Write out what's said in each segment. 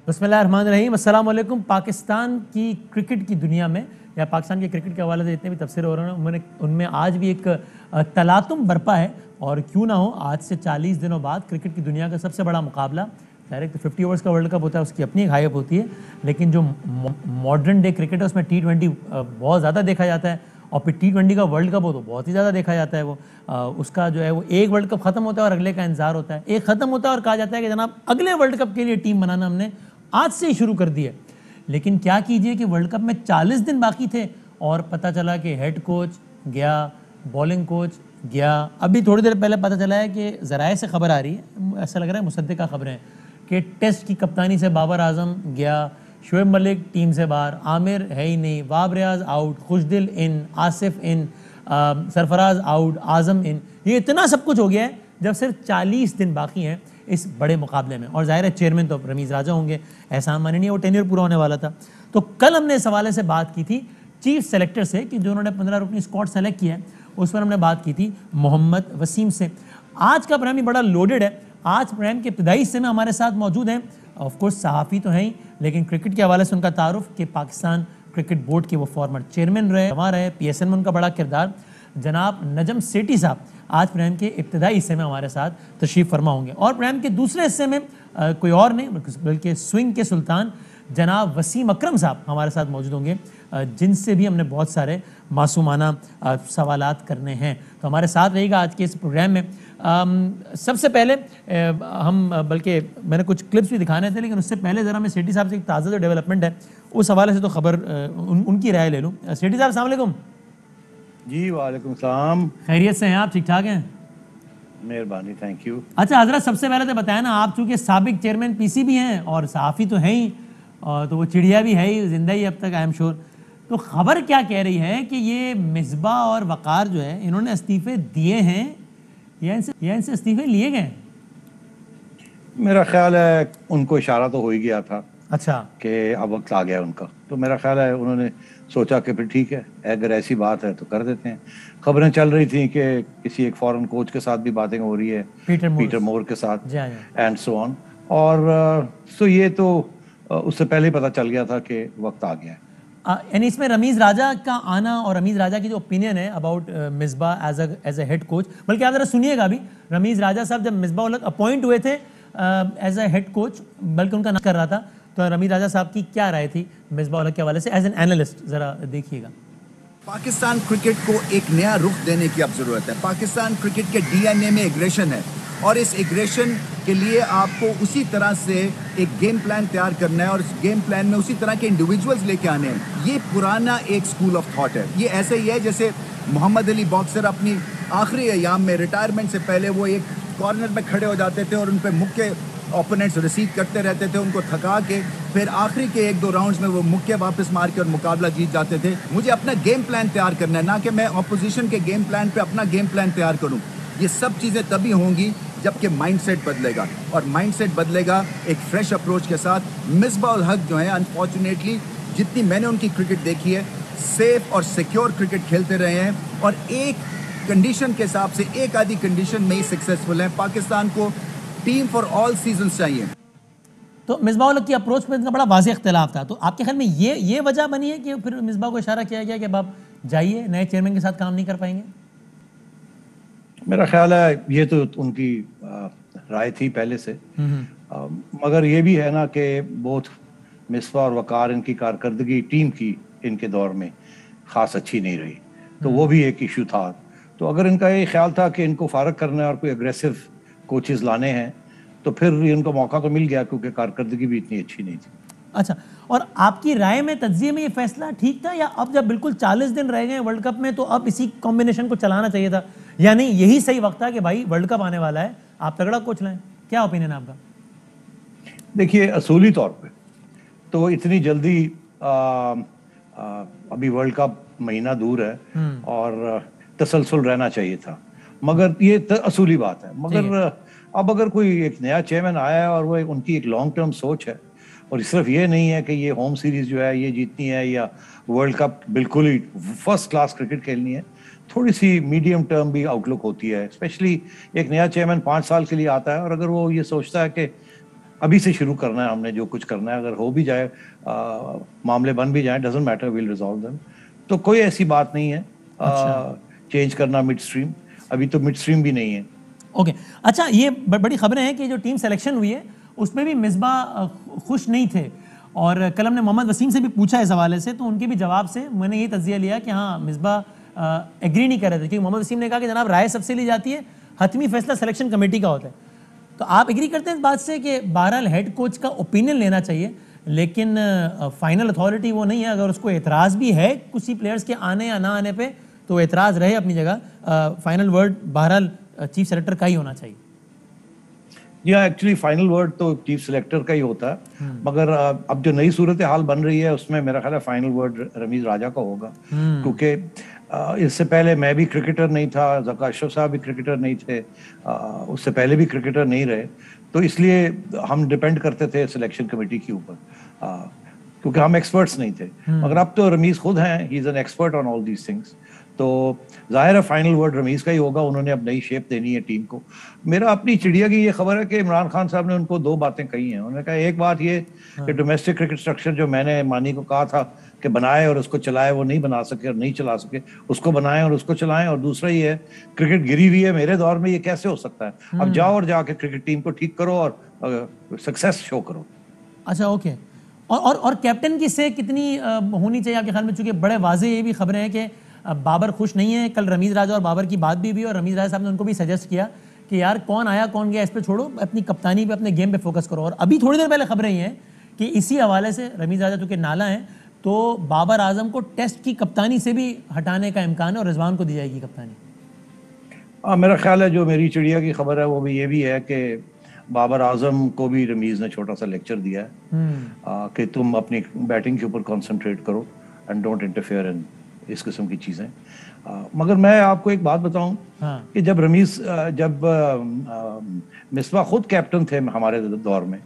बिस्मिल्लाहिर्रहमानिर्रहीम। अस्सलाम वालेकुम। पाकिस्तान की क्रिकेट की दुनिया में या पाकिस्तान के क्रिकेट के हवाले से जितने भी तफसीर हो रहे हैं उनमें आज भी एक तलातुम बरपा है। और क्यों ना हो, आज से 40 दिनों बाद क्रिकेट की दुनिया का सबसे बड़ा मुकाबला, डायरेक्ट 50 ओवर्स का वर्ल्ड कप होता है, उसकी अपनी एक हाइप होती है, लेकिन जो मॉडर्न डे क्रिकेट है उसमें T20 बहुत ज़्यादा देखा जाता है। और फिर T20 का वर्ल्ड कप हो तो बहुत ही ज़्यादा देखा जाता है। वो उसका जो है वो एक वर्ल्ड कप ख़त्म होता है और अगले का इंतजार होता है। एक ख़त्म होता है और कहा जाता है कि जनाब अगले वर्ल्ड कप के लिए टीम बनाना हमने आज से ही शुरू कर दी है। लेकिन क्या कीजिए कि वर्ल्ड कप में 40 दिन बाकी थे और पता चला कि हेड कोच गया, बॉलिंग कोच गया। अभी थोड़ी देर पहले पता चला है कि ज़राए से खबर आ रही है, ऐसा लग रहा है मुसद्दिका खबरें, कि टेस्ट की कप्तानी से बाबर आजम गया, शोएब मलिक टीम से बाहर, आमिर है ही नहीं, वाब रियाज आउट, खुशदिल इन, आसिफ इन, सरफराज आउट, आजम इन। ये इतना सब कुछ हो गया है जब सिर्फ 40 दिन बाकी हैं इस बड़े मुकाबले में। और ज़ाहिर है चेयरमैन तो रमीज़ राजा होंगे, एहसान मानी नहीं, वो टेन्योर पूरा होने वाला था। तो कल हमने इस हवाले से बात की थी चीफ सेलेक्टर से कि जो उन्होंने 15 रुकनी स्क्वाड सेलेक्ट किया है, उस पर हमने बात की थी मोहम्मद वसीम से। आज का प्रोग्राम ही बड़ा लोडेड है। आज प्रोग्राम के इब्तदाई हिस्से में हमारे साथ मौजूद हैं, ऑफकोर्स सहाफ़ी तो हैं ही, लेकिन क्रिकेट के हवाले से उनका तारुफ कि पाकिस्तान क्रिकेट बोर्ड के वो फॉर्मर चेयरमैन रहे, जमा रहे, PSN में उनका बड़ा किरदार। जनाब नजम सेठी साहब आज प्रोग्राम के इब्तदाई हिस्से में हमारे साथ तशरीफ़ फरमा होंगे। और प्रोग्राम के दूसरे हिस्से में कोई और नहीं बल्कि स्विंग के सुल्तान जनाब वसीम अकरम साहब हमारे साथ मौजूद होंगे, जिनसे भी हमने बहुत सारे मासूमाना सवालात करने हैं। तो हमारे साथ रहेगा आज के इस प्रोग्राम में। सबसे पहले हम बल्कि मैंने कुछ क्लिप्स भी दिखाने थे, लेकिन उससे पहले ज़रा मैं सेठी साहब से एक ताज़ा जो डेवलपमेंट है उस हवाले से तो खबर उनकी राय ले लूँ। सेठी साहब अस्सलाम वालेकुम। जी वालेकुम सलाम। खैरियत से हैं आप? ठीक ठाक हैं? मेहरबानी, थैंक यू। अच्छा हजरत, सबसे पहले तो बताया ना, आप चूँकि साबिक चेयरमैन PC भी हैं और सहाफ़ी तो हैं ही, और तो वो चिड़िया भी है ही, जिंदा ही अब तक, आई एम श्योर। तो खबर क्या कह रही है कि ये मिसबा और वकार जो है इन्होंने इस्तीफे दिए हैं या इनसे इस्तीफे लिए गए? मेरा ख्याल है उनको इशारा तो हो ही गया था। अच्छा, कि अब वक्त आ गया उनका, तो मेरा ख्याल है उन्होंने सोचा कि फिर ठीक है, अगर ऐसी बात है तो कर देते हैं। खबरें चल रही थी कि किसी एक फॉरेन कोच के साथ भी बातें हो रही है, पीटर मोर के साथ, एंड सो ऑन। और सो ये तो उससे पहले ही पता चल गया था कि वक्त आ गया है। यानी इसमें रमीज़ राजा का आना और रमीज़ राजा की जो ओपिनियन है about Misbah as a head coach, बल्कि आप ज़रा सुनिएगा अभी। रमीज़ राजा साहब जब मिसबा उल हक अपॉइंट हुए थे एज अ हेड कोच, बल्कि उनका नाम कर रहा था, तो रमीज़ राजा साहब की क्या राय थी मिसबा उल हक के हवाले से एज एन एनालिस्ट, ज़रा देखिएगा। पाकिस्तान क्रिकेट को एक नया रुख देने की अब ज़रूरत है। पाकिस्तान क्रिकेट के DNA में एग्रेशन है और इस एग्रेशन के लिए आपको उसी तरह से एक गेम प्लान तैयार करना है और इस गेम प्लान में उसी तरह के इंडिविजुअल्स लेके आने हैं। ये पुराना एक स्कूल ऑफ थॉट है। ये ऐसे ही है जैसे मोहम्मद अली बॉक्सर अपनी आखिरी अयाम में रिटायरमेंट से पहले वो एक कॉर्नर में खड़े हो जाते थे और उन पर मुक्के ओपोनेंट्स रिसीव करते रहते थे, उनको थका के फिर आखिरी के 1-2 राउंड्स में वो मुक्के वापस मार के और मुकाबला जीत जाते थे। मुझे अपना गेम प्लान तैयार करना है, ना कि मैं ऑपोजिशन के गेम प्लान पे अपना गेम प्लान तैयार करूं। ये सब चीज़ें तभी होंगी जबकि माइंडसेट बदलेगा, और माइंडसेट बदलेगा एक फ्रेश अप्रोच के साथ। मिसबा उल हक जो है, अनफॉर्चुनेटली जितनी मैंने उनकी क्रिकेट देखी है, सेफ और सिक्योर क्रिकेट खेलते रहे हैं और एक कंडीशन के हिसाब से, एक आधी कंडीशन में ही सक्सेसफुल है। पाकिस्तान को टीम फॉर ऑल सीजन्स चाहिए। तो मिसबा उल हक की अप्रोच में इनका बड़ा वाज़ेह इख्तिलाफ था। तो आपके ख्याल में ये वजह बनी है कि फिर मिसबा को इशारा किया गया कि अब आप जाइए, नए चेयरमैन के साथ काम नहीं कर पाएंगे? मेरा ख्याल है ये तो उनकी राय थी पहले से, मगर ये भी है ना कि बहुत मिसबा और वकार, इनकी कारकर्दगी टीम की इनके दौर में ख़ास अच्छी नहीं रही, तो वो भी एक इशू था। तो अगर इनका ये ख्याल था कि इनको फारग करना है और कोई अग्रेसिव कोचेस लाने हैं, तो फिर इनको मौका तो मिल गया, क्योंकि कारकर्दगी भी इतनी अच्छी नहीं थी। अच्छा, और आपकी राय में, तज्जिए में, ये फैसला ठीक था, या अब जब बिल्कुल 40 दिन रह गए वर्ल्ड कप में तो अब इसी कॉम्बिनेशन को चलाना चाहिए था, या नहीं यही सही वक्त था कि भाई वर्ल्ड कप आने वाला है, आप तगड़ा कोच लाएं? क्या ओपिनियन है आपका? देखिए, असूली तौर पे तो इतनी जल्दी अभी वर्ल्ड कप महीना दूर है और तसलसल रहना चाहिए था, मगर ये असूली बात है। मगर अब अगर कोई एक नया चेयरमैन आया है और वो उनकी एक लॉन्ग टर्म सोच है, और सिर्फ ये नहीं है कि ये होम सीरीज जो है ये जीतनी है या वर्ल्ड कप बिल्कुल ही फर्स्ट क्लास क्रिकेट खेलनी है, थोड़ी सी मीडियम टर्म भी आउटलुक होती है। स्पेशली एक नया चेयरमैन 5 साल के लिए आता है, और अगर वो ये सोचता है कि अभी से शुरू करना है हमने, जो कुछ करना है, अगर हो भी जाए, मामले बन भी जाए, doesn't matter, will resolve them. तो कोई ऐसी बात नहीं है चेंज करना मिड स्ट्रीम, अभी तो मिड स्ट्रीम भी नहीं है। ओके अच्छा, ये बड़ी खबरें हैं कि जो टीम सिलेक्शन हुई है उसमें भी मिसबा खुश नहीं थे, और कल हमने मोहम्मद वसीम से भी पूछा इस हवाले से, तो उनके भी जवाब से मैंने ये तज्जिया लिया कि हाँ मिसबा एग्री नहीं कर रहे थे, क्योंकि मोहम्मद वसीम ने कहा कि जनाब राय सबसे ली जाती है, हतमी फैसला सिलेक्शन कमेटी का होता है। तो आप एग्री करते हैं इस बात से कि बहरहाल हेड कोच का ओपिनियन लेना चाहिए, लेकिन फाइनल अथॉरिटी वो नहीं है, अगर उसको एतराज़ भी है किसी प्लेयर्स के आने या ना आने पे तो एतराज़ रहे अपनी जगह, फाइनल वर्ड बहरहाल चीफ सेलेक्टर का ही होना चाहिए। या एक्चुअली फाइनल वर्ड तो चीफ सिलेक्टर का ही होता है, मगर अब जो नई सूरत हाल बन रही है उसमें मेरा ख्याल है फाइनल वर्ड रमीज राजा का होगा, क्योंकि इससे पहले मैं भी क्रिकेटर नहीं था, ज़का अशरफ साहब भी क्रिकेटर नहीं थे, उससे पहले भी क्रिकेटर नहीं रहे, तो इसलिए हम डिपेंड करते थे सिलेक्शन कमेटी के ऊपर, क्योंकि हम एक्सपर्ट्स नहीं थे। मगर अब तो रमीज खुद हैं, he is an expert on all these things, तो जाहिर है फाइनल वर्ड रमीज का ही होगा, उन्होंने अब नई शेप देनी है टीम को। मेरा अपनी चिड़िया की ये खबर है कि इमरान खान साहब ने उनको दो बातें कही हैं। उन्होंने कहा एक बात ये कि डोमेस्टिक क्रिकेट स्ट्रक्चर जो मैंने मानी को कहा था कि बनाए और उसको चलाए, वो नहीं बना सके और नहीं चला सके, उसको बनाएं और उसको चलाएं। और दूसरा ये है क्रिकेट गिरी हुई है मेरे दौर में, ये कैसे हो सकता है, अब जाओ और जाके क्रिकेट टीम को ठीक करो और सक्सेस शो करो। अच्छा ओके, और कैप्टन की से कितनी होनी चाहिए आपके ख्याल में, चूंकि बड़े वाजे ये भी खबरें हैं कि बाबर खुश नहीं है, कल रमीज राजा और बाबर की बात भी हुई और रमीज राजा साहब ने उनको भी सजेस्ट किया कि यार कौन आया कौन गया इस पे छोड़ो, अपनी कप्तानी पे अपने गेम पे फोकस करो। और अभी थोड़ी देर पहले खबरें ये हैं कि इसी हवाले से रमीज राजा चूंकि नाला हैं तो बाबर आजम को टेस्ट की कप्तानी से भी हटाने का इम्कान है और रिजवान को दी जाएगी कप्तानी। मेरा ख्याल है जो मेरी चिड़िया की खबर है वो भी ये भी है कि बाबर आजम को भी रमीज ने छोटा सा लेक्चर दिया है कि तुम अपनी बैटिंग के ऊपर कंसंट्रेट करो एंड डोंट इंटरफेयर इन इस किस्म की चीज़ें। मगर मैं आपको एक बात बताऊं कि जब मिसबा खुद कैप्टन थे हमारे दौर में,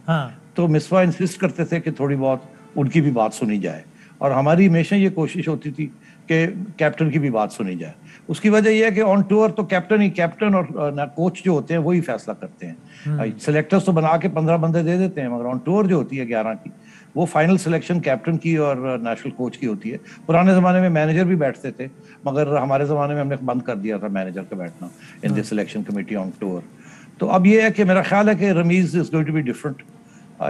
तो मिसबा इंसिस्ट करते थे कि थोड़ी बहुत उनकी भी बात सुनी जाए, और हमारी हमेशा ये कोशिश होती थी कि कैप्टन की भी बात सुनी जाए। उसकी वजह यह है कि ऑन टूर तो कैप्टन और कोच जो होते हैं वही फैसला करते हैं। सिलेक्टर्स तो बना के 15 बंदे दे देते हैं, मगर ऑन टूर जो होती है 11 की, वो फाइनल सिलेक्शन कैप्टन की और नेशनल कोच की होती है। पुराने ज़माने में मैनेजर भी बैठते थे, मगर हमारे ज़माने में हमने बंद कर दिया था मैनेजर का बैठना in the selection committee on tour. तो अब ये है कि मेरा ख्याल है कि Rameez is going to be different.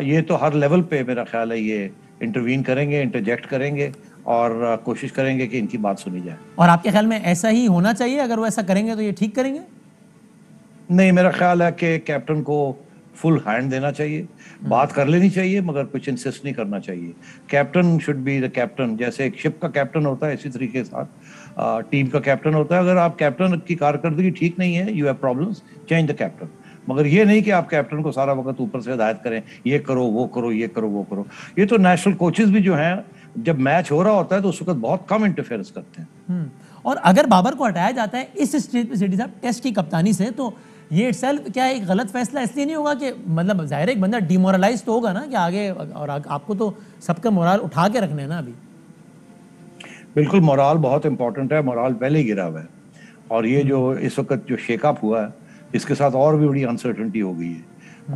ये तो हर लेवल पे मेरा ख्याल है ये इंटरवीन करेंगे, इंटरजेक्ट करेंगे और कोशिश करेंगे कि इनकी बात सुनी जाए। और आपके ख्याल में ऐसा ही होना चाहिए? अगर वो ऐसा करेंगे तो ये ठीक करेंगे? नहीं, मेरा ख्याल है कि कैप्टन को फुल हैंड देना चाहिए, बात कर लेनी चाहिए, मगर कुछ इंसिस्ट नहीं करना चाहिए। Captain should be the captain, जैसे एक शिप का कैप्टन होता है इसी तरीके के साथ टीम का कैप्टन होता है। अगर आप कैप्टन की कारकर्दगी ठीक नहीं है, you have problems, change the captain. मगर ये नहीं कि आप कैप्टन को सारा वक्त ऊपर से हिदायत करें, ये करो वो करो, ये करो वो करो। ये तो नेशनल कोचेस भी जो हैं, जब मैच हो रहा होता है तो उस वक्त बहुत कम इंटरफेरेंस करते हैं। और अगर बाबर को हटाया जाता है इस स्टेज पे सेठी साहब टेस्ट की कप्तानी से, तो ये इटसेल्फ क्या एक गलत फैसला इसलिए नहीं होगा कि मतलब जाहिर है एक बंदा डिमोरलाइज तो होगा ना कि आगे, और आपको तो सबका मोराल उठा के रखना है ना अभी। बिल्कुल, मोराल बहुत इंपॉर्टेंट है, मोराल पहले ही गिरा हुआ है, और ये जो इस वक्त जो शेकअप हुआ है इसके साथ और भी बड़ी अनसर्टेनिटी हो गई है।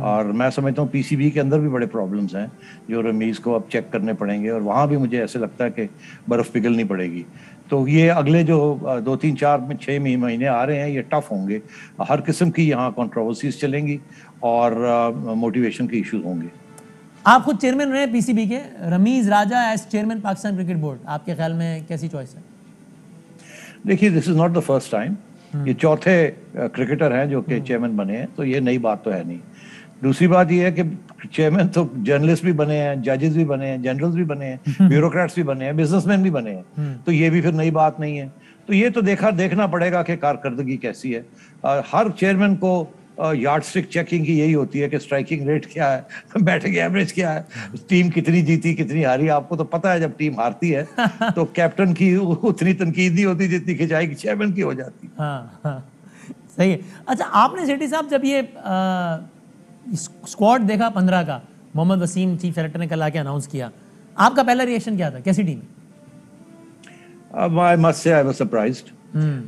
और मैं समझता हूँ पीसीबी के अंदर भी बड़े प्रॉब्लम्स हैं जो रमीज को अब चेक करने पड़ेंगे, और वहाँ भी मुझे ऐसे लगता है कि बर्फ़ पिघलनी पड़ेगी। तो ये अगले जो 2, 3, 4, 6 महीने आ रहे हैं ये टफ होंगे। हर किस्म की यहाँ कंट्रोवर्सीज चलेंगी और मोटिवेशन के इश्यूज होंगे। आप खुद चेयरमैन रहे पीसीबी के, Ramiz Raja as chairman Pakistan cricket board, आपके ख्याल में कैसी चॉइस है? देखिए, this is not the first time, ये चौथे क्रिकेटर हैं जो कि चेयरमैन बने हैं, तो ये नई बात तो है नहीं। दूसरी बात ये है कि चेयरमैन तो जर्नलिस्ट भी बने हैं, जजेस भी बने हैं, जनरल्स भी बने हैं, ब्यूरोक्रेट्स भी बने हैं, बिजनेसमैन भी बने हैं, तो ये भी फिर नई बात नहीं है। तो ये तो देखना पड़ेगा कि कारकर्दगी कैसी है। हर चेयरमैन को यार्डस्टिक चेकिंग की यही होती है कि स्ट्राइकिंग रेट क्या है, बैटिंग एवरेज क्या है, टीम कितनी जीती कितनी हारी। आपको तो पता है जब टीम हारती है तो कैप्टन की उतनी तनकीद नहीं होती जितनी खिंचाई चेयरमैन की हो जाती। हाँ, सही है। अच्छा, आपने सेठी साहब जब ये स्क्वाड देखा 15 का, मोहम्मद वसीम चीफ सेलेक्टर ने कल आके अनाउंस किया, आपका पहला रिएक्शन क्या था? कैसी team? I must say I was surprised.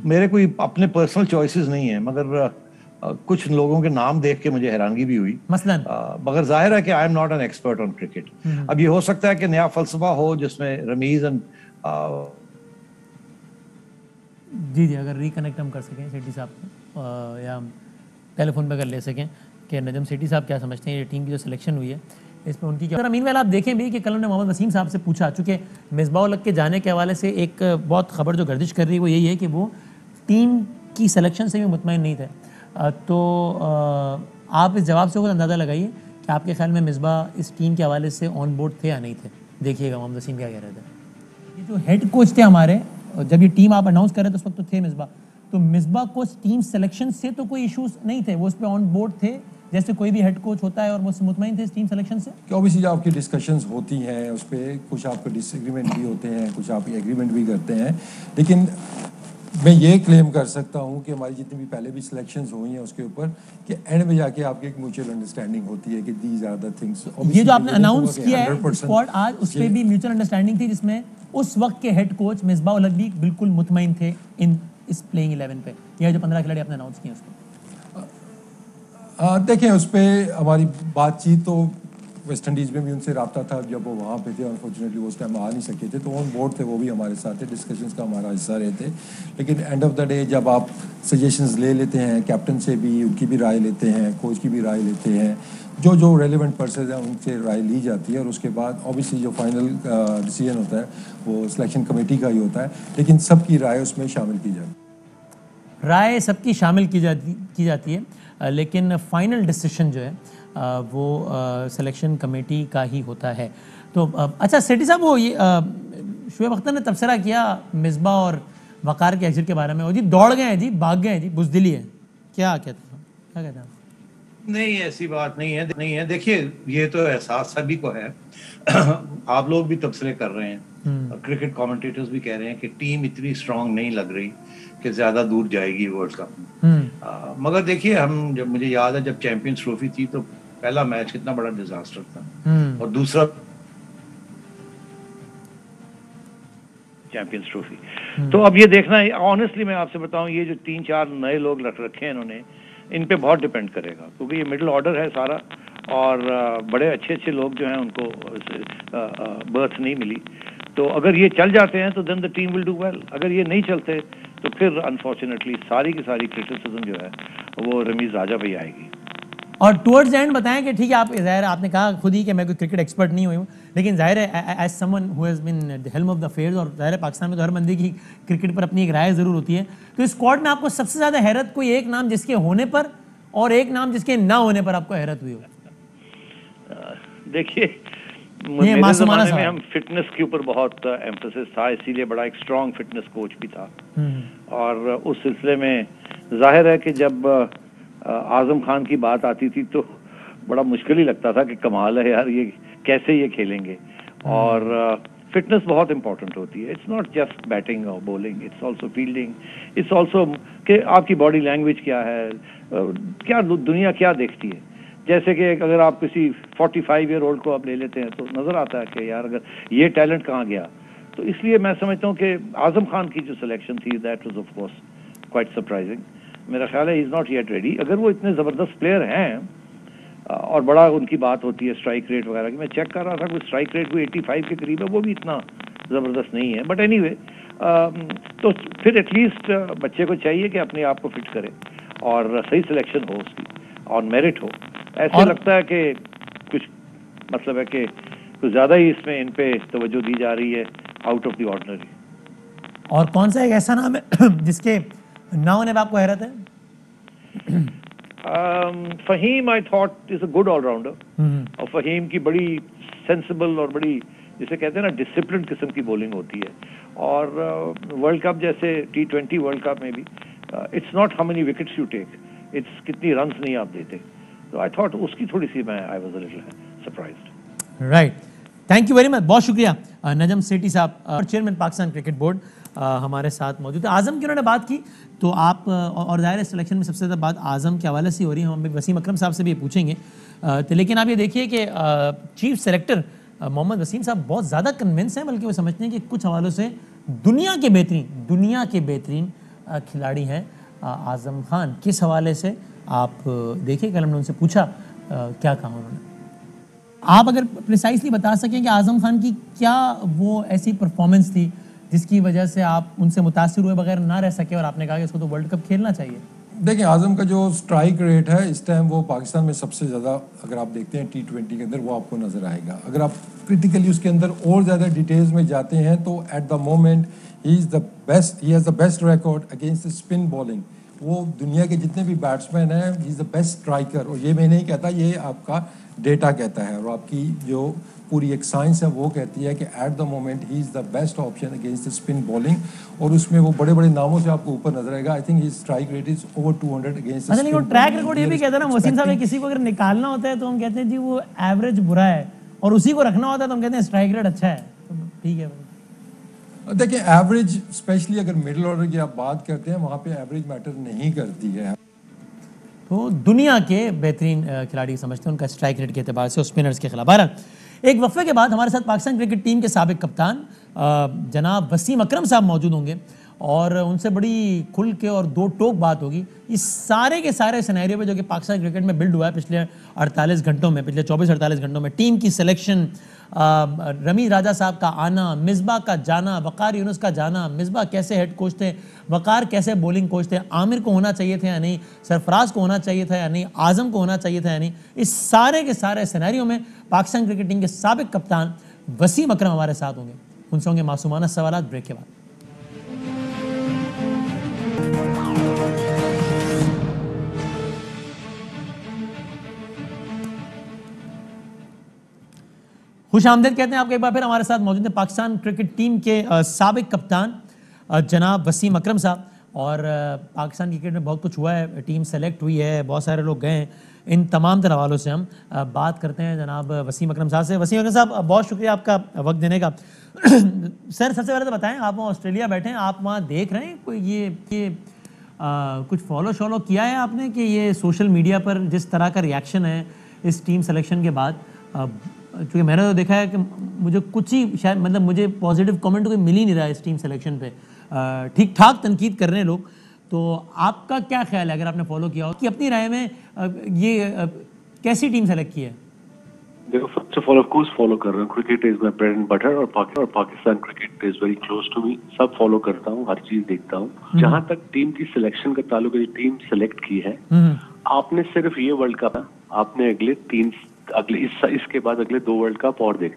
मेरे कोई अपने पर्सनल चॉइसेस नहीं है, मगर कुछ लोगों के नाम देख के मुझे हैरानगी भी हुई, मसलन मगर जाहिर है कि I am not an expert on cricket. अब ये हो सकता है कि नया फलसफा हो जिसमें रमीज एंड जी जी, अगर रिकनेक्ट हम कर सकें सेठी साहब को या हम टेलीफोन पे कर ले सकें कि नजम सेठी साहब क्या समझते हैं ये टीम की जो सिलेक्शन हुई है इसमें उनकी क्या। मीनवाइल आप देखें भी कि कल हमने मोहम्मद वसीम साहब से पूछा, चूँकि मिसबाह उल हक के जाने के हवाले से एक बहुत खबर जो गर्दिश कर रही है वो यही है कि वो टीम की सिलेक्शन से भी मुतमईन नहीं थे। तो आप इस जवाब से खुद अंदाज़ा लगाइए कि आपके ख्याल में मिसबाह इस टीम के हवाले से ऑन बोर्ड थे या नहीं थे। देखिएगा मोहम्मद वसीम क्या कह रहे थे। ये जो हेड कोच थे हमारे, जब ये टीम आप अनाउंस कर रहे थे उस वक्त तो थे मिसबाह, तो मिसबाह कोच टीम सिलेक्शन से तो कोई इश्यूज नहीं थे, वो उस पर ऑन बोर्ड थे जैसे कोई भी हेड कोच होता है और वो मुतमईन थे इस टीम सिलेक्शन से। कि ऑब्वियसली जब आपकी डिस्कशंस होती हैं उस पर कुछ आपके डिसएग्रीमेंट भी होते हैं, कुछ आप एग्रीमेंट भी करते हैं, लेकिन मैं ये क्लेम कर सकता हूँ कि हमारी जितनी भी पहले भी सिलेक्शंस हुई हैं उसके ऊपर कि एंड में जाके आपकी एक म्यूचुअल अंडरस्टैंडिंग होती है कि दीज आर द थिंग्स। ये जो आपने अनाउंस किया है स्क्वाड आज, उस पर भी म्यूचुअल अंडरस्टैंडिंग थी जिसमें उस वक्त के हेड कोच मिसबाह उल हक भी बिल्कुल मुतमईन थे इन इस प्लेइंग 11 पे। यह जो 15 खिलाड़ी आपने अनाउंस किए उसको देखें, उस पर हमारी बातचीत तो वेस्ट इंडीज़ में भी उनसे रब्ता था जब वो वहाँ पे थे, अनफॉर्चुनेटली उस टाइम आ नहीं सके थे, तो ऑन बोर्ड थे, वो भी हमारे साथ थे, डिस्कशंस का हमारा हिस्सा रहे थे। लेकिन एंड ऑफ द डे जब आप सजेशंस ले लेते हैं, कैप्टन से भी उनकी भी राय लेते हैं, कोच की भी राय लेते हैं, जो रेलिवेंट पर्सन है उनसे राय ली जाती है और उसके बाद ऑब्वियसली जो फाइनल डिसीजन होता है वो सिलेक्शन कमेटी का ही होता है, लेकिन सबकी राय उसमें शामिल की जाती है। राय सबकी शामिल की जाती है, लेकिन फाइनल डिसीजन जो है वो सिलेक्शन कमेटी का ही होता है। तो अच्छा सेठी साहब, वो ये शुएब अख्तर ने तबसरा किया मिसबाह और वकार के एग्जिट के बारे में, वो जी दौड़ गए हैं जी, भाग गए हैं जी, बुजदिली है, क्या कहते हैं? नहीं, ऐसी बात नहीं है। देखिए, ये तो एहसास सभी को है। आप लोग भी तबसरे कर रहे हैं, क्रिकेट कमेंटेटर्स भी कह रहे हैं कि टीम इतनी स्ट्रांग नहीं लग रही कि ज्यादा दूर जाएगी वर्ल्ड कप में। मगर देखिए, हम जब मुझे याद है जब चैंपियंस ट्रॉफी थी तो पहला मैच कितना बड़ा डिजास्टर था और दूसरा चैंपियंस ट्रॉफी। तो अब ये देखना है, ऑनेस्टली मैं आपसे बताऊं, ये जो 3-4 नए लोग रखे हैं इन्होंने, इन पे बहुत डिपेंड करेगा क्योंकि ये मिडिल ऑर्डर है सारा और बड़े अच्छे लोग जो हैं उनको बर्थ नहीं मिली। तो अगर ये चल जाते हैं तो then the team will do well. अगर ये नहीं चलते तो फिर अनफॉर्चुनेटली सारी की सारी क्रिटिसिज्म जो है वो रमीज राजा पे आएगी। और टुवर्ड्स एंड बताएं कि ठीक है, आप जाहिर आपने कहा खुद ही कि मैं कोई क्रिकेट एक्सपर्ट नहीं हुई हूँ, लेकिन जाहिर है as someone who has been the helm of the affairs, और जाहिर है पाकिस्तान में तो हर बंदे की क्रिकेट पर अपनी एक राय ज़रूर होती है। तो इस स्क्वाड में आपको सबसे ज़्यादा हैरत कोई एक नाम जिसके होने पर और एक नाम जिसके ना होने पर आपको हैरत हुई हो? देखिए, मेरे ज़माने में हम फिटनेस के ऊपर बहुत एम्फेसिस था, इसीलिए बड़ा एक स्ट्रॉन्ग फिटनेस कोच भी था। और उस सिलसिले में जाहिर है कि जब आजम खान की बात आती थी तो बड़ा मुश्किल ही लगता था कि कमाल है यार, ये कैसे ये खेलेंगे। और फिटनेस बहुत इंपॉर्टेंट होती है। इट्स नॉट जस्ट बैटिंग और bowling, it's also fielding, it's also कि आपकी बॉडी लैंग्वेज क्या है, क्या दुनिया क्या देखती है। जैसे कि अगर आप किसी 45 ईयर ओल्ड को आप ले लेते हैं तो नजर आता है कि यार अगर ये टैलेंट कहाँ गया। तो इसलिए मैं समझता हूँ कि आजम खान की जो सिलेक्शन थी that was of course quite surprising. मेरा ख्याल है he is not yet ready. अगर वो इतने जबरदस्त प्लेयर हैं और बड़ा उनकी बात होती है स्ट्राइक रेट वगैरह की, मैं चेक कर रहा था कोई स्ट्राइक रेट कोई 85 के करीब है, वो भी इतना जबरदस्त नहीं है। बट एनीवे, तो फिर एटलीस्ट बच्चे को चाहिए कि अपने आप को फिट करे और सही सिलेक्शन हो उसकी और मेरिट हो। ऐसे लगता है कि कुछ मतलब है कि कुछ ज्यादा ही इसमें इन पे तवज्जो दी जा रही है आउट ऑफ द ऑर्डिनरी। और कौन सा एक ऐसा नाम है जिसके ना होने पर आपको हैरत है? Faheem I thought is a good allrounder और फहीम की बड़ी सेंसिबल और बड़ी जिसे कहते हैं ना डिसिप्लिन किस्म की बॉलिंग होती है। और वर्ल्ड कप जैसे T20 वर्ल्ड कप में भी it's not how many wickets you take, it's कितनी रन्स नहीं आप देते। तो आई थॉट उसकी थोड़ी सी मैं I was a little surprised. Right, thank you very much, बहुत शुक्रिया नजम सेठी साहब, चेयरमैन पाकिस्तान क्रिकेट बोर्ड हमारे साथ मौजूद है। आजम की उन्होंने बात की तो आप और ज़ाहिर सिलेक्शन में सबसे ज़्यादा बात आजम के हवाले से हो रही है, हम वसीम अकरम साहब से भी ये पूछेंगे। तो लेकिन आप ये देखिए कि चीफ सेलेक्टर मोहम्मद वसीम साहब बहुत ज़्यादा कन्विंस हैं, बल्कि वो समझते हैं कि कुछ हवालों से दुनिया के बेहतरीन खिलाड़ी हैं आजम खान। किस हवाले से आप देखिए, कल हमने उनसे पूछा क्या कहा उन्होंने। आप अगर प्रिसाइसली बता सकें कि आज़म खान की क्या वो ऐसी परफॉर्मेंस थी जिसकी वजह से आप उनसे मुतासिर हुए बगैर ना रह सके और आपने कहा कि इसको तो वर्ल्ड कप खेलना चाहिए। देखिए, आज़म का जो स्ट्राइक रेट है इस टाइम वो पाकिस्तान में सबसे ज़्यादा, अगर आप देखते हैं T20 के अंदर, वो आपको नज़र आएगा। अगर आप क्रिटिकली उसके अंदर और ज़्यादा डिटेल्स में जाते हैं तो at the moment he is the best, he has the best record against the spin bowling. वो दुनिया के जितने भी बैट्समैन हैं, he is the best striker. और ये मैं नहीं कहता, ये आपका डेटा कहता है और आपकी जो पूरी एक साइंस है वो कहती है कि at the moment he is the best option against the spin bowling. और उसमें वो बड़े बड़े नामों से आपको ऊपर नजर आएगा। I think his strike rate is over 200 against. अच्छा, लेकिन ट्रैक रिकॉर्ड ये भी कहता है ना वसीम साहब, किसी को अगर निकालना होता है तो हम कहते हैं जी वो एवरेज बुरा है, और उसी को रखना होता है तो हम कहते हैं स्ट्राइक रेट अच्छा है। तो ठीक है भाई, देखिए एवरेज, स्पेशली अगर मिडिल ऑर्डर की आप बात करते हैं, वहाँ पे एवरेज मैटर नहीं करती है। तो दुनिया के बेहतरीन खिलाड़ी समझते हैं उनका स्ट्राइक रेट के एतबार से स्पिनर्स के खिलाफ। बहरहाल, एक वक्फे के बाद हमारे साथ पाकिस्तान क्रिकेट टीम के साबिक कप्तान जनाब वसीम अकरम साहब मौजूद होंगे और उनसे बड़ी खुल के और दो टोक बात होगी इस सारे के सारे सिनेरियो पे जो कि पाकिस्तान क्रिकेट में बिल्ड हुआ है पिछले 48 घंटों में, पिछले 24-48 घंटों में। टीम की सिलेक्शन, रमी राजा साहब का आना, मिसबाह का जाना, वकार यूनुस का जाना, मिसबाह कैसे हेड कोच थे, वकार कैसे बॉलिंग कोच थे, आमिर को होना चाहिए था या नहीं, सरफराज को होना चाहिए था या नहीं, आजम को होना चाहिए था या नहीं, इस सारे के सारे सिनेरियो में पाकिस्तान क्रिकेट टीम के साबिक कप्तान वसीम अकरम हमारे साथ होंगे। उनसे होंगे मासूमाना सवाल ब्रेक के बाद। खुश आमदेद कहते हैं आपके एक बार फिर हमारे साथ मौजूद है पाकिस्तान क्रिकेट टीम के साबिक कप्तान जनाब वसीम अकरम साहब। और पाकिस्तान क्रिकेट में बहुत कुछ हुआ है, टीम सेलेक्ट हुई है, बहुत सारे लोग गए हैं, इन तमाम तरह हवालों से हम बात करते हैं जनाब वसीम अकरम साहब से। वसीम अकरम साहब, बहुत शुक्रिया आपका वक्त देने का। सर, सबसे पहले तो बताएं, आप वहाँ ऑस्ट्रेलिया बैठे हैं, आप वहाँ देख रहे हैं कोई ये कुछ फॉलो शॉलो किया है आपने कि ये सोशल मीडिया पर जिस तरह का रिएक्शन है इस टीम सिलेक्शन के बाद? क्योंकि मैंने तो देखा है कि मुझे कुछ ही शायद, मतलब मुझे पॉजिटिव कमेंट कोई मिल ही नहीं रहा है इस टीम सिलेक्शन पे। ठीक ठाक तनकीद कर रहे हैं लोग, तो आपका क्या ख्याल है अगर आपने फॉलो किया हो कि अपनी राय में ये कैसी टीम सेलेक्ट की है? देखो, first of all of course follow कर रहा हूँ। Cricket is my bread and butter और Pakistan cricket is very close to me. सब फॉलो करता हूँ, हर चीज देखता हूँ। जहां तक टीम की सिलेक्शन का ताल्लुक है, टीम सेलेक्ट की है, आपने सिर्फ ये वर्ल्ड कप, आपने इसके बाद अगले 2 वर्ल्ड कप और देख,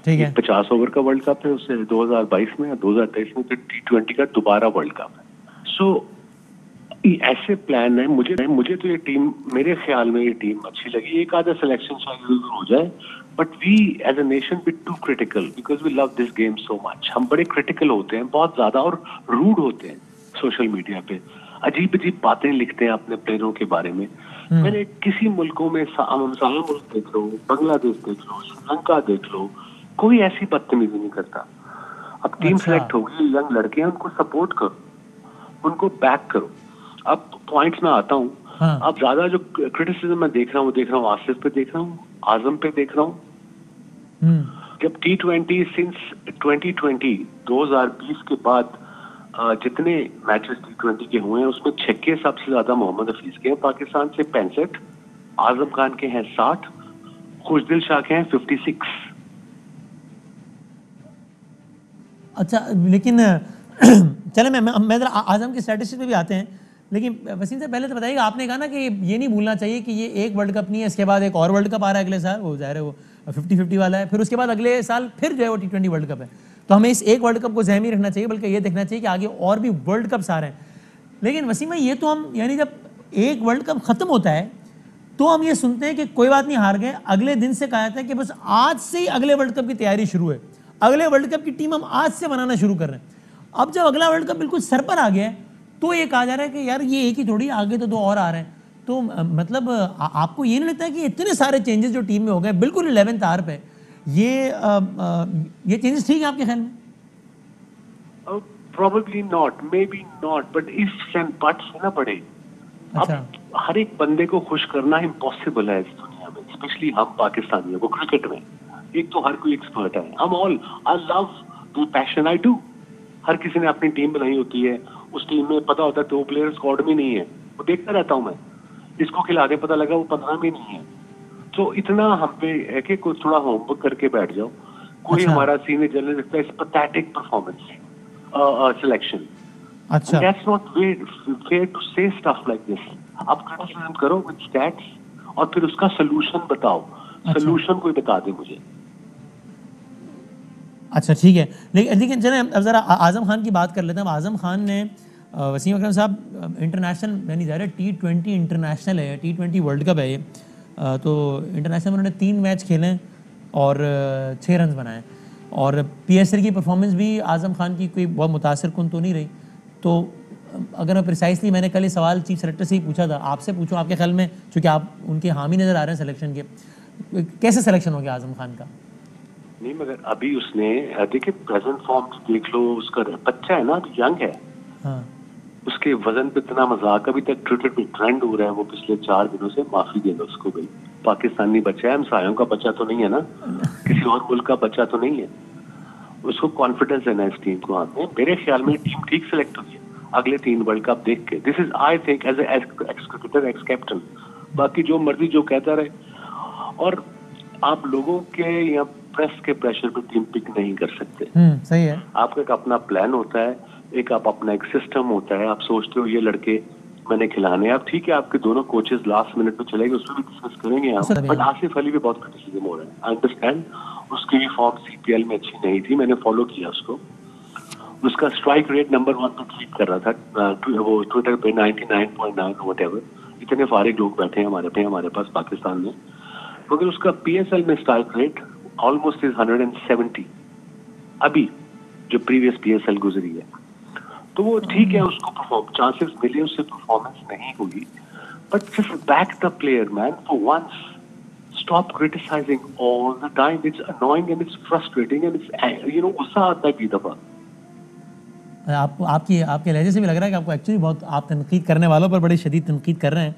ठीक है। 50 ओवर का वर्ल्ड कप है, उससे 2022 में, 2023 में फिर T20 का दोबारा वर्ल्ड कप है। सो ऐसे प्लान है। मुझे तो ये टीम, मेरे ख्याल में ये टीम अच्छी लगी। एक आधा सिलेक्शन शायद हो जाए, but we as a nation be too critical because we love this game so much. हम बड़े क्रिटिकल होते हैं, बहुत ज्यादा, और रूड होते हैं सोशल मीडिया पे, अजीब अजीब बातें लिखते हैं अपने प्लेयरों के बारे में। मैंने किसी मुल्कों में, मुल्क देख लो, बांग्लादेश देख लो, श्रीलंका देख लो, कोई ऐसी बदतमीजी नहीं करता। अब टीम सेलेक्ट होगी, यंग लड़के हैं, उनको सपोर्ट करो, उनको बैक करो। अब पॉइंट्स में आता हूँ। हाँ। अब ज्यादा जो क्रिटिसिज्म मैं देख रहा हूँ आसिफ पे देख रहा हूँ, आजम पे देख रहा हूँ। जब T20 सिंस 2020 के बाद जितने मैचेस T20 के हुए हैं उसमें छक्के सबसे ज्यादा मोहम्मद हफीज के हैं पाकिस्तान से 65, आजम खान के हैं 60, खुशदिल शाह के हैं 56। अच्छा, लेकिन चले मैं जरा आजम की स्टैटिस्टिक्स पे भी आते हैं, लेकिन वसीम से पहले तो बताइएगा, आपने कहा ना कि ये नहीं भूलना चाहिए कि ये एक वर्ल्ड कप नहीं है, इसके बाद एक और वर्ल्ड कप आ रहा है अगले साल, वो ज़ाहिर है वो 50-50 वाला है, फिर उसके बाद अगले साल फिर जो है वो T20 वर्ल्ड कप है। तो हमें इस एक वर्ल्ड कप को ज़हनी रखना चाहिए, बल्कि ये देखना चाहिए कि आगे और भी वर्ल्ड कप्स आ रहे हैं। लेकिन वसीम भाई, ये तो हम, यानी जब एक वर्ल्ड कप ख़त्म होता है तो हम ये सुनते हैं कि कोई बात नहीं, हार गए, अगले दिन से कहा जाता है कि बस आज से ही अगले वर्ल्ड कप की तैयारी शुरू है, अगले वर्ल्ड कप की टीम हम आज से बनाना शुरू कर रहे हैं। अब जब अगला वर्ल्ड कप बिल्कुल सर पर आ गया है तो ये कहा जा रहा है कि यार ये एक ही थोड़ी, आगे तो 2 और आ रहे हैं। तो मतलब आपको ये नहीं लगता है कि इतने सारे चेंजेस जो टीम में हो गए बिल्कुल 11th आवर पे, ये चेंजेस ठीक है आपके ख्याल में? Probably not, maybe not, but if and buts ना पड़े। अच्छा। अब हर एक बंदे को खुश करना इम्पॉसिबल है इस दुनिया में, स्पेशली हम पाकिस्तानियों को क्रिकेट में। एक तो हर कोई एक्सपर्ट है, हम all, I love the passion I do. हर किसी ने अपनी टीम बनाई होती है, उस टीम में पता होता है 2 प्लेयर स्क्वाड में नहीं है, वो देखता रहता हूँ मैं। इसको खिला दे, पता लगा वो 15 में नहीं है। तो इतना हम पे है कि कोई थोड़ा होमवर्क करके बैठ जाओ। कोई अच्छा। हमारा सीनियर जर्नलिस्ट लिखता है इट्स पैथेटिक परफॉर्मेंस सिलेक्शन। अच्छा, That's not fair to say stuff like this. आप क्रिटिसिज्म करो विद स्टैट्स और फिर उसका सोल्यूशन बताओ। सोल्यूशन कोई बता दे मुझे। अच्छा ठीक है। लेकिन चलें अब ज़रा आज़म खान की बात कर लेते हैं। अब आज़म खान ने वसीम अकरम साहब इंटरनेशनल यानी ज़रा T20 इंटरनेशनल है, T20 वर्ल्ड कप है ये, तो इंटरनेशनल में उन्होंने 3 मैच खेले और 6 रन बनाए और PSL की परफॉर्मेंस भी आज़म खान की कोई बहुत मुतासर कुन तो नहीं रही। तो अगर मैं प्रिसाइसली, मैंने कल ये सवाल चीफ सेलेक्टर से ही पूछा था, आपसे पूछूं आपके ख्याल में, चूँकि आप उनके हामी नज़र आ रहे हैं सिलेक्शन के, कैसे सिलेक्शन हो गया आज़म खान का? नहीं मगर अभी उसने देखिए प्रेजेंट फॉर्म देख लो, उसका बच्चा है ना, अभी यंग है। हाँ, उसके वजन पे इतना मजाक अभी तक ट्विटर पे ट्रेंड हो रहा है वो पिछले 4 दिनों से। माफी दे दो उसको भाई, पाकिस्तानी बच्चा है, हमसायों का बच्चा तो नहीं है ना, किसी और मुल्क का बच्चा तो नहीं है। उसको कॉन्फिडेंस देना है इस टीम को हाथ में। मेरे ख्याल में टीम ठीक सेलेक्ट हुई है अगले 3 वर्ल्ड कप देख के। This is I think as ex cricketer, ex captain, बाकी जो मर्जी जो कहता रहे। और आप लोगों के या प्रेस के प्रेशर पे टीम पिक नहीं कर सकते। सही है। आपका एक अपना प्लान होता है, एक आप अपना एक सिस्टम होता है। आप सोचते हो ये लड़के मैंने खिलाने, आप ठीक है आपके दोनों कोचेस लास्ट मिनट पे चले गए, उसमें भी डिस्कस करेंगे हम। बट आसिफ अली पे बहुत क्रिटिसिज्म हो रहा है, आई अंडरस्टैंड। उसकी भी फॉर्म CPL में अच्छी नहीं थी, मैंने फॉलो किया उसको। उसका स्ट्राइक रेट नंबर 1 पे ट्वीट कर रहा था वो ट्विटर पे 99.9 व्हाटएवर। इतने फारिग लोग बैठे हैं हमारे पास पाकिस्तान में, मगर उसका PSL में स्ट्राइक रेट ऑलमोस्ट इज 170 अभी जो प्रीवियस PSL गुजरी है। तो वो ठीक है, उसको परफॉर्म चांसेस मिले, उससे परफॉर्मेंस नहीं हुई, but just back the player man for once. Stop criticising all the time, it's annoying and it's frustrating and it's गुस्सा आता है कई दफा। आपके लहजे से भी लग रहा है कि आपको एक्चुअली बहुत, आप तनकीद करने वालों पर बड़ी शदीद तनकीद कर रहे हैं।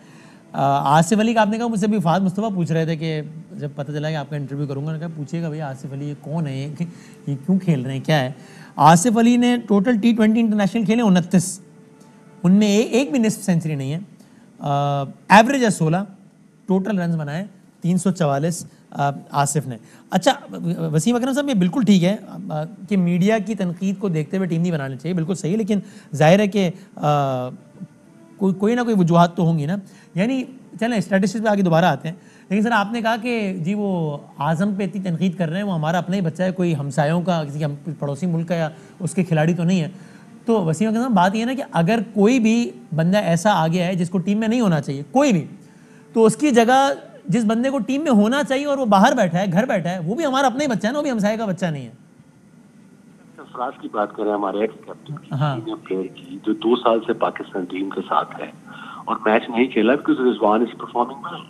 आसिफ अली का आपने कहा, मुझसे भी फाद मुस्तफ़ा पूछ रहे थे कि जब पता चला कि आपका इंटरव्यू करूंगा, उन्होंने कहा पूछिएगा भैया आसिफ अली ये कौन है, ये क्यों खेल रहे हैं, क्या है। आसिफ अली ने टोटल T20 इंटरनेशनल खेले 29, उनमें एक भी निस्फ सेंचुरी नहीं है। एवरेज है 16, टोटल रन बनाए 344 आसिफ ने। अच्छा वसीम अकरम साहब, ये बिल्कुल ठीक है कि मीडिया की तनकीद को देखते हुए टीम नहीं बनानी चाहिए, बिल्कुल सही है, लेकिन जाहिर है कि कोई ना कोई वजूहत तो होंगी ना। यानी चलें स्टैटिस्टिक्स पे आगे दोबारा आते हैं, लेकिन सर आपने कहा कि जी वो आज़म पे इतनी तनकीद कर रहे हैं, वो हमारा अपना ही बच्चा है, कोई हमसायों का, किसी का पड़ोसी मुल्क का या उसके खिलाड़ी तो नहीं है। तो वसीम अकरम साहब बात ये है ना कि अगर कोई भी बंदा ऐसा आ गया है जिसको टीम में नहीं होना चाहिए, कोई भी, तो उसकी जगह जिस बंदे को टीम में होना चाहिए और वो बाहर बैठा है, घर बैठा है, वो भी हमारा अपना ही बच्चा है ना, वो भी हमसाये का बच्चा नहीं है। सरफराज की बात करें, हमारे एक्स कैप्टन की, सीनियर प्लेयर की, जो 2 साल से पाकिस्तान टीम के साथ है और मैच नहीं खेला because Rizwan is performing well.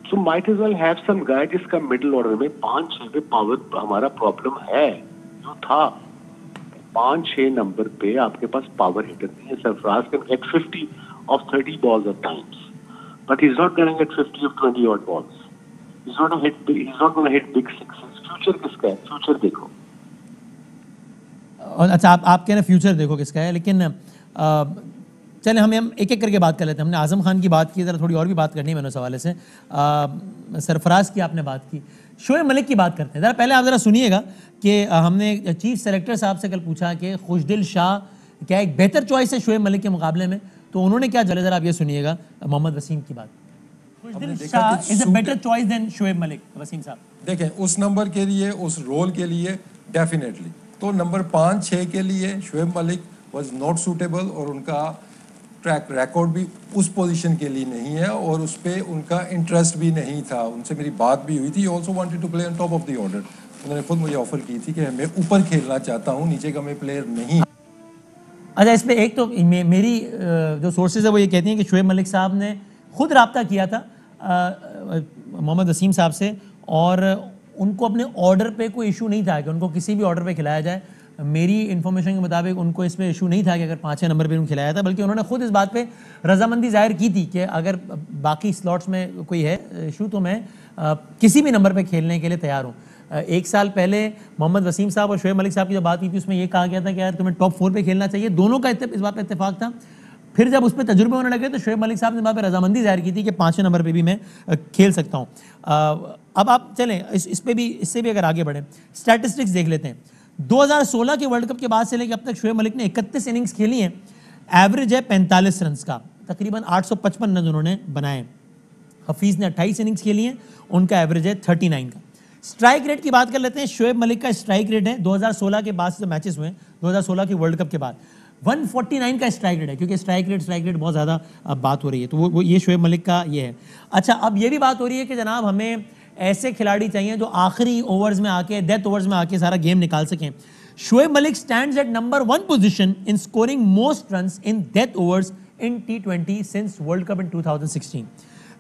So might as well have some guy जिसका मिडिल ऑर्डर में 5-6 पे पावर हमारा प्रॉब्लम है, जो था 5-6 नंबर पे आपके पास पावर हिटर नहीं है। Sarfaraz can get 50 of 30 balls at times, but he's not going to get 50 of 20 odd balls. He's not going to hit big sixes. Future किसका है, फ्यूचर देखो। और अच्छा आप कह रहे हैं फ्यूचर देखो किसका है, लेकिन चलें हम एक एक करके बात कर लेते हैं। हमने आज़म खान की बात की, ज़रा थोड़ी और भी बात करनी है मैंने उस हवाले से। सरफराज की आपने बात की, शोएब मलिक की बात करते हैं। ज़रा पहले आप ज़रा सुनिएगा कि हमने चीफ सेलेक्टर साहब से कल पूछा कि खुशदिल शाह क्या एक बेहतर चॉइस है शोएब मलिक के मुकाबले में, तो उन्होंने क्या चले, ज़रा आप ये सुनिएगा मोहम्मद वसीम की बात। Khushdil Shah is a better choice than Shoaib Malik. Wasim साहब देखें, उस नंबर के लिए, उस रोल के लिए डेफिनेटली, तो नंबर 5-6 के लिए Shoaib Malik was not suitable, और उनका ट्रैक रिकॉर्ड भी उस पोजीशन के लिए नहीं है और उस पर उनका इंटरेस्ट भी नहीं था। उनसे मेरी बात भी हुई थी, also wanted to play on top of the order. उन्होंने खुद मुझे ऑफर की थी कि मैं ऊपर खेलना चाहता हूँ, नीचे का मैं प्लेयर नहीं। अच्छा इस पर एक तो मेरी जो सोर्सेज है वो ये कहती हैं कि शोएब मलिक साहब ने खुद रब्ता किया था मोहम्मद वसीम साहब से, और उनको अपने ऑर्डर पे कोई इशू नहीं था कि उनको किसी भी ऑर्डर पे खिलाया जाए। मेरी इन्फॉर्मेशन के मुताबिक उनको इसमें इशू नहीं था कि अगर 5-6 नंबर पे उनको खिलाया था, बल्कि उन्होंने खुद इस बात पे रजामंदी जाहिर की थी कि अगर बाकी स्लॉट्स में कोई है इशू तो मैं किसी भी नंबर पे खेलने के लिए तैयार हूँ। 1 साल पहले मोहम्मद वसीम साहब और शोएब मलिक साहब की जो बात हुई थी उसमें यह कहा गया था कि यार तुम्हें टॉप 4 पे खेलना चाहिए, दोनों का इस बात पर इत्तेफाक था। फिर जब उसमें तजुर्बे होने लगे तो शोएब मलिक साहब ने वहाँ पे रजामंदी जाहिर की थी कि 5वें नंबर पे भी मैं खेल सकता हूँ। अब आप चलें इस पे भी, इससे भी अगर आगे बढ़ें, स्टैटिस्टिक्स देख लेते हैं। 2016 के वर्ल्ड कप के बाद से लेकर अब तक शोएब मलिक ने 31 इनिंग्स खेली हैं, एवरेज है 45 रन का, तकरीबन 855 रन उन्होंने बनाए। हफीज़ ने 28 इनिंग्स खेली हैं, उनका एवरेज है 39 का। स्ट्राइक रेट की बात कर लेते हैं। शोएब मलिक का स्ट्राइक रेट है 2016 के बाद से जो मैचेस हुए, 2016 के वर्ल्ड कप के बाद 149 का स्ट्राइक रेट है, क्योंकि स्ट्राइक रेट बहुत ज़्यादा अब बात हो रही है, तो वो ये शोएब मलिक का ये है। अच्छा, अब ये भी बात हो रही है कि जनाब हमें ऐसे खिलाड़ी चाहिए जो आखिरी ओवर्स में आके, डेथ ओवर्स में आके सारा गेम निकाल सकें। Shoaib Malik stands at number 1 position in scoring most runs in death overs in T20 since world cup in 2016।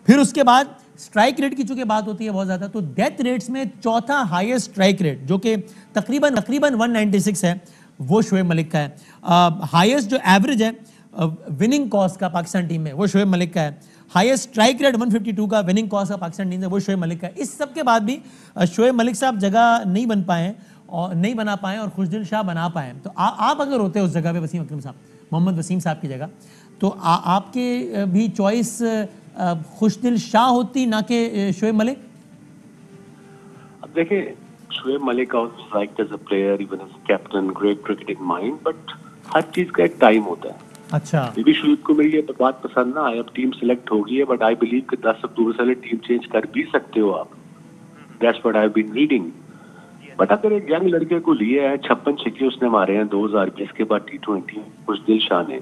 फिर उसके बाद स्ट्राइक रेट की चूंकि बात होती है बहुत ज़्यादा, तो डेथ रेट्स में चौथा हाईएस्ट स्ट्राइक रेट जो कि तकरीबन 196 है, वो शोएब मलिक का है। हाईएस्ट जो एवरेज है विनिंग कॉस्ट का पाकिस्तान टीम में, वो शोएब मलिक का है। हाईएस्ट स्ट्राइक रेट 152 का विनिंग कॉस्ट का पाकिस्तान टीम से, वो शोएब मलिक का है। इस सब के बाद भी शोएब मलिक साहब जगह नहीं बन पाए और नहीं बना पाए और खुशदिल शाह बना पाए। तो आप अगर होते उस जगह पे वसीम अकरम साहब, मोहम्मद वसीम साहब की जगह, तो आपके भी चॉइस खुशदिल शाह होती ना कि शोएब मलिक? अब देखिए, Shoaib Malik like as a player, even as a captain, great cricketing mind, but हर चीज का एक टाइम होता है। अच्छा, मे शुरू को मेरी ये बात पसंद ना आए, अब टीम सिलेक्ट होगी है, बट आई बिलीव कि 10 अक्टूबर से टीम चेंज कर भी सकते हो आप। That's what I have been reading. But अगर एक यंग लड़के को लिए है, 56 छक्के उसने मारे हैं 2020 के बाद T20 खुशदिल शाह ने,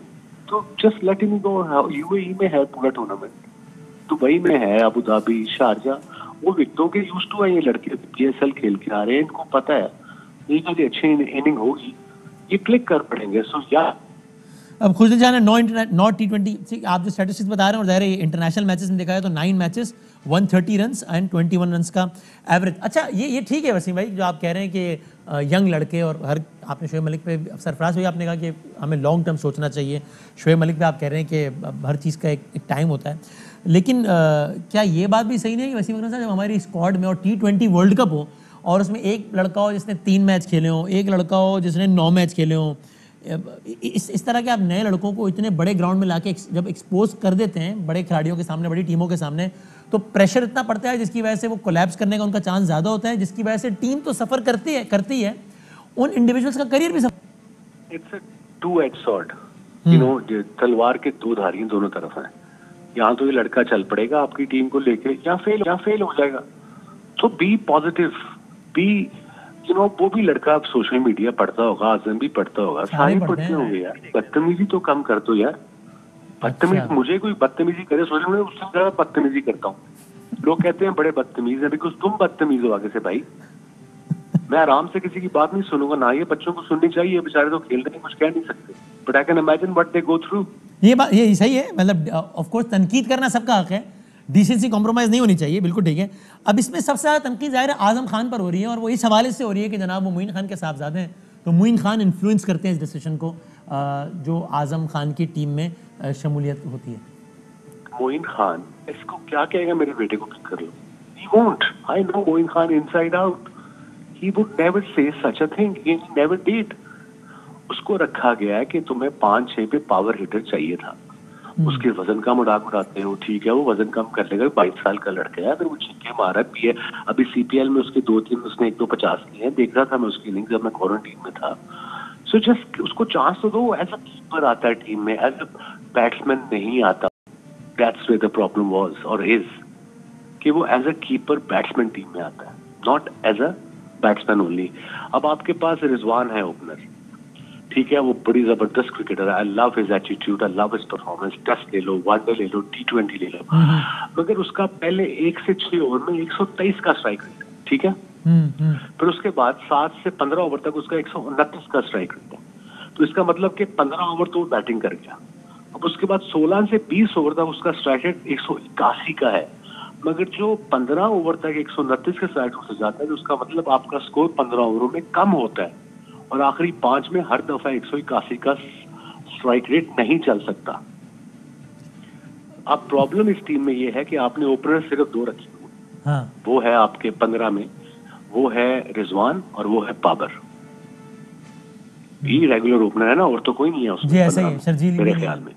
तो just let him go. UAE में है पूरा टूर्नामेंट, दुबई में है, अबू धाबी, शारजा, वो विकेटों के यूज टू है ये लड़के, PSL खेल के आ रहे हैं, इनको पता है ये कभी अच्छी इनिंग होगी, ये क्लिक कर पड़ेंगे। सो या अब खुशदिल शाह ने 9 T20, आप जो स्टैटिस्टिक्स बता रहे हैं और ज़ाहिर है इंटरनेशनल मैचेस में देखा है तो 9 मैचेस 130 रन्स एंड 21 रन्स का एवरेज। अच्छा, ये ठीक है वसीम भाई जो आप कह रहे हैं कि यंग लड़के, और हर आपने शोएब मलिक पे, सरफराज भाई आपने कहा कि हमें लॉन्ग टर्म सोचना चाहिए, शोएब मलिक पे आप कह रहे हैं कि हर चीज़ का एक टाइम होता है। लेकिन क्या ये बात भी सही नहीं है कि वसीम अकरम साहब जब हमारी स्क्वाड में और T20 वर्ल्ड कप हो और उसमें एक लड़का हो जिसने 3 मैच खेले हों, एक लड़का हो जिसने 9 मैच खेले हों, इस तरह के आप नए लड़कों को इतने बड़े ग्राउंड में लाके जब एक्सपोज कर देते हैं बड़े खिलाड़ियों के सामने, बड़ी टीमों के सामने, तो प्रेशर इतना पड़ता है जिसकी वजह से वो कोलैप्स करने का उनका चांस ज़्यादा होता है, जिसकी वजह से टीम तो सफ़र करती है, उन इंडिविजुअल्स का करियर भी सफ़र। It's a two edge sword, you know, तलवार के दो धारियां दोनों तरफ हैं। यहाँ तो ये लड़का चल पड़ेगा आपकी टीम को लेके, या फेल हो जाएगा। तो be positive, be you know, वो भी लड़का अब सोशल मीडिया पढ़ता होगा, आजम भी पढ़ता होगा, सारे पढ़ते होंगे यार। बदतमीजी तो कम कर दो यार। बदतमीज, मुझे कोई बदतमीजी करे सोशल मीडिया, उससे ज्यादा बदतमीजी करता हूँ। लोग कहते हैं बड़े बदतमीज है, बिकॉज तुम बदतमीज हो आगे से भाई। मैं आराम से किसी की बात नहीं सुनूंगा ना, ये बच्चों को सुननी चाहिए, बेचारे तो खेल रहे हैं, कुछ कह नहीं सकते, but I can imagine what they go through. ये बात ये सही है, मतलब ऑफ कोर्स तनकीद करना सबका हक है, डिसेंसी कॉम्प्रोमाइज़ नहीं होनी चाहिए, बिल्कुल ठीक है। अब इसमें सबसे ज़्यादा तनकीद ज़ाहिर है आज़म खान पर हो रही है, और वो इस हवाले से हो रही है कि जनाब वो मोइन खान के साहबजादे हैं, तो मोइन खान इन्फ्लुएंस करते हैं इस डिसीजन को जो आज़म खान की टीम में शमूलियत होती है। मोइन खान इसको क्या कहेगा, मेरे बेटे को पिक कर लो, he won't. I know Moin Khan inside out, he would never say such a thing, he never did. उसको रखा गया है कि तुम्हें 5-6 पे पावर हिटर चाहिए था, उसके वजन का मजाक उड़ाते हो, ठीक है वो वजन कम कर लेगा, 22 साल का लड़का है, अगर वो छक्के मारा भी है। अभी CPL में उसके 2-3 उसने 1-2-50 किए हैं, देख रहा था मैं उसकी इनिंग जब मैं क्वारंटीन में था। सो जस्ट उसको चांस तो दो, एज अ कीपर आता है टीम में, एज अ बैट्समैन नहीं आता। That's where the problem was और इज, कि वो as a keeper batsman team में आता है, not as a batsman only. अब आपके पास रिजवान है ओपनर, ठीक है, वो बड़ी जबरदस्त क्रिकेटर है, I love his attitude, I love his performance, test ले लो, वनडे ले लो, T20 ले लो, मगर उसका पहले 1 से 6 ओवर में 123 का स्ट्राइक रेट, ठीक है। फिर उसके बाद 7 से 15 ओवर तक उसका 129 का स्ट्राइक रेट है, तो इसका मतलब कि 15 ओवर तो बैटिंग कर गया। अब उसके बाद 16 से 20 ओवर तक उसका स्ट्राइक रेट 181 का है, मगर जो 15 ओवर तक 129 के स्ट्राइक रेट से जाता है, तो उसका मतलब आपका स्कोर 15 ओवरों में कम होता है, और आखिरी 5 में हर दफा 181 का स्ट्राइक रेट नहीं चल सकता। अब प्रॉब्लम इस टीम में ये है कि आपने ओपनर सिर्फ 2 रखे हुए, हाँ। वो है आपके 15 में, वो है रिजवान और वो है बाबर। ये रेगुलर ओपनर है ना, और तो कोई नहीं है उसमें, जी ऐसा ही है, शर्जील मेरे ख्याल में।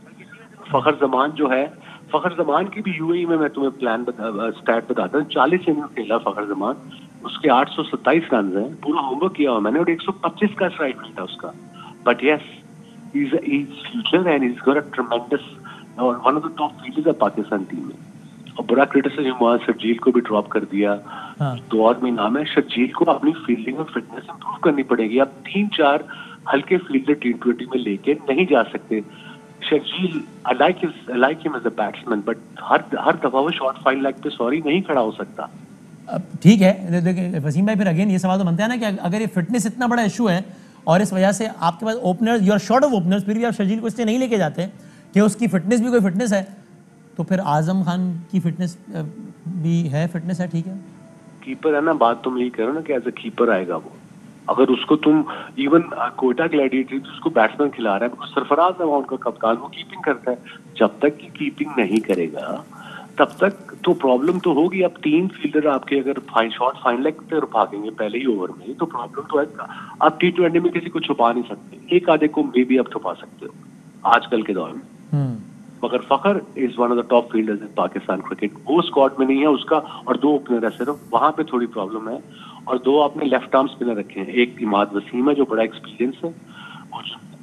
फखर जमान जो है, फखर जमान की भी यूएई में मैं तुम्हें स्टैट बताता हूँ। 40 इनिंग्स खेला फखर जमान, उसके 827 रन हैं, पूरा होमवर्क किया हुआ मैंने, और 125 का स्ट्राइक रेट था उसका। But yes, he's future and he's got a tremendous one of the top fielders of Pakistan team में। और बड़ा क्रिटिसिज्म हुआ, शर्जील को भी ड्रॉप कर दिया। तो और में नाम है, शर्जील को अपनी फील्डिंग और फिटनेस इंप्रूव करनी पड़ेगी। आप 3-4 हल्के फील्डर T20 में लेके नहीं जा सकते। Sharjeel I like him as a batsman, but हर दफा वो शॉर्ट फाइन लेग पे सॉरी नहीं खड़ा हो सकता। ठीक है, देखिए वसीम भाई, फिर अगेन ये सवाल तो बनता है ना कि अगर ये फिटनेस इतना बड़ा इशू है और इस वजह से आपके पास openers, you are short of openers, फिर भी आप शर्जील को इसलिए नहीं लेके जाते कि उसकी फिटनेस भी कोई फिटनेस है, तो फिर आजम खान की फिटनेस भी है, फिटनेस है, ठीक है। कीपर है ना, बात तुम यही करो ना कि एज अ कीपर आएगा वो। अगर उसको तुम इवन कोयटा ग्लैडिएटर उसको बैट्समैन खिला रहा है, बिकॉज सरफराज नवा उनका कप्तान, वो कीपिंग करता है। जब तक की कीपिंग नहीं करेगा तब तक तो प्रॉब्लम तो होगी। अब 3 फील्डर आपके अगर शॉर्ट फाइन लेग पे भागेंगे पहले ही ओवर में, तो प्रॉब्लम तो है। आप T20 में किसी को छुपा नहीं सकते, एक आधे को मे भी आप छुपा सकते हो आजकल के दौर में। मगर Fakhar is one of the top fielders in Pakistan cricket. वो स्क्वाड में नहीं है उसका, और 2 ओपनर है सिर्फ, वहां पे थोड़ी प्रॉब्लम है। और 2 आपने लेफ्ट आर्म स्पिनर रखे हैं, एक इमाद वसीम है जो बड़ा एक्सपीरियंस है,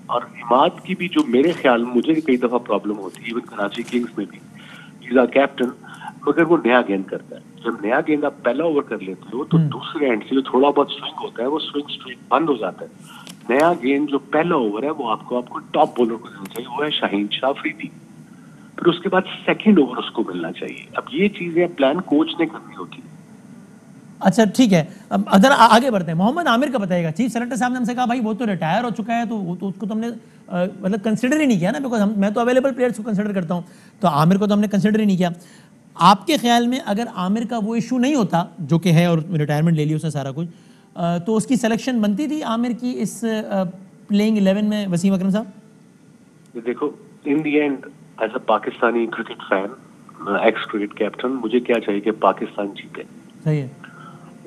और इमाद की भी जो मेरे ख्याल में मुझे कई दफा प्रॉब्लम होती है, इवन कराची किंग्स में भी, इज अ कैप्टन, मगर वो नया गेंद करता है। जब नया गेंद आप पहला ओवर कर लेते हो तो दूसरे एंड से जो थोड़ा बहुत स्विंग होता है वो स्विंग स्ट्रेट बंद हो जाता है। नया गेंद जो पहला ओवर है वो आपको टॉप बॉलर को देना चाहिए, वो है शाहीन शाह अफरीदी। फिर उसके बाद सेकंड ओवर उसको मिलना चाहिए। अब ये चीजें प्लान कोच ने करनी होती है। अच्छा ठीक है, अब अगर आगे बढ़ते हैं, मोहम्मद आमिर का बताइएगा। चीफ सेलेक्टर साहब ने हमसे कहा भाई वो तो रिटायर हो चुका है, तो उसको तो हमने मतलब कंसिडर ही नहीं किया ना, बिकॉज मैं तो अवेलेबल प्लेयर्स को कंसिडर करता हूँ, तो आमिर को तो हमने कंसिडर ही नहीं किया। आपके ख्याल में अगर आमिर का वो इशू नहीं होता जो कि है, और रिटायरमेंट ले ली उसने सारा कुछ, तो उसकी सिलेक्शन बनती थी आमिर की इस प्लेइंग 11 में, वसीम अकरम साहब? देखो, in the end as a Pakistani cricket fan, ex cricket captain, मुझे क्या चाहिए कि पाकिस्तान जीते। सही है।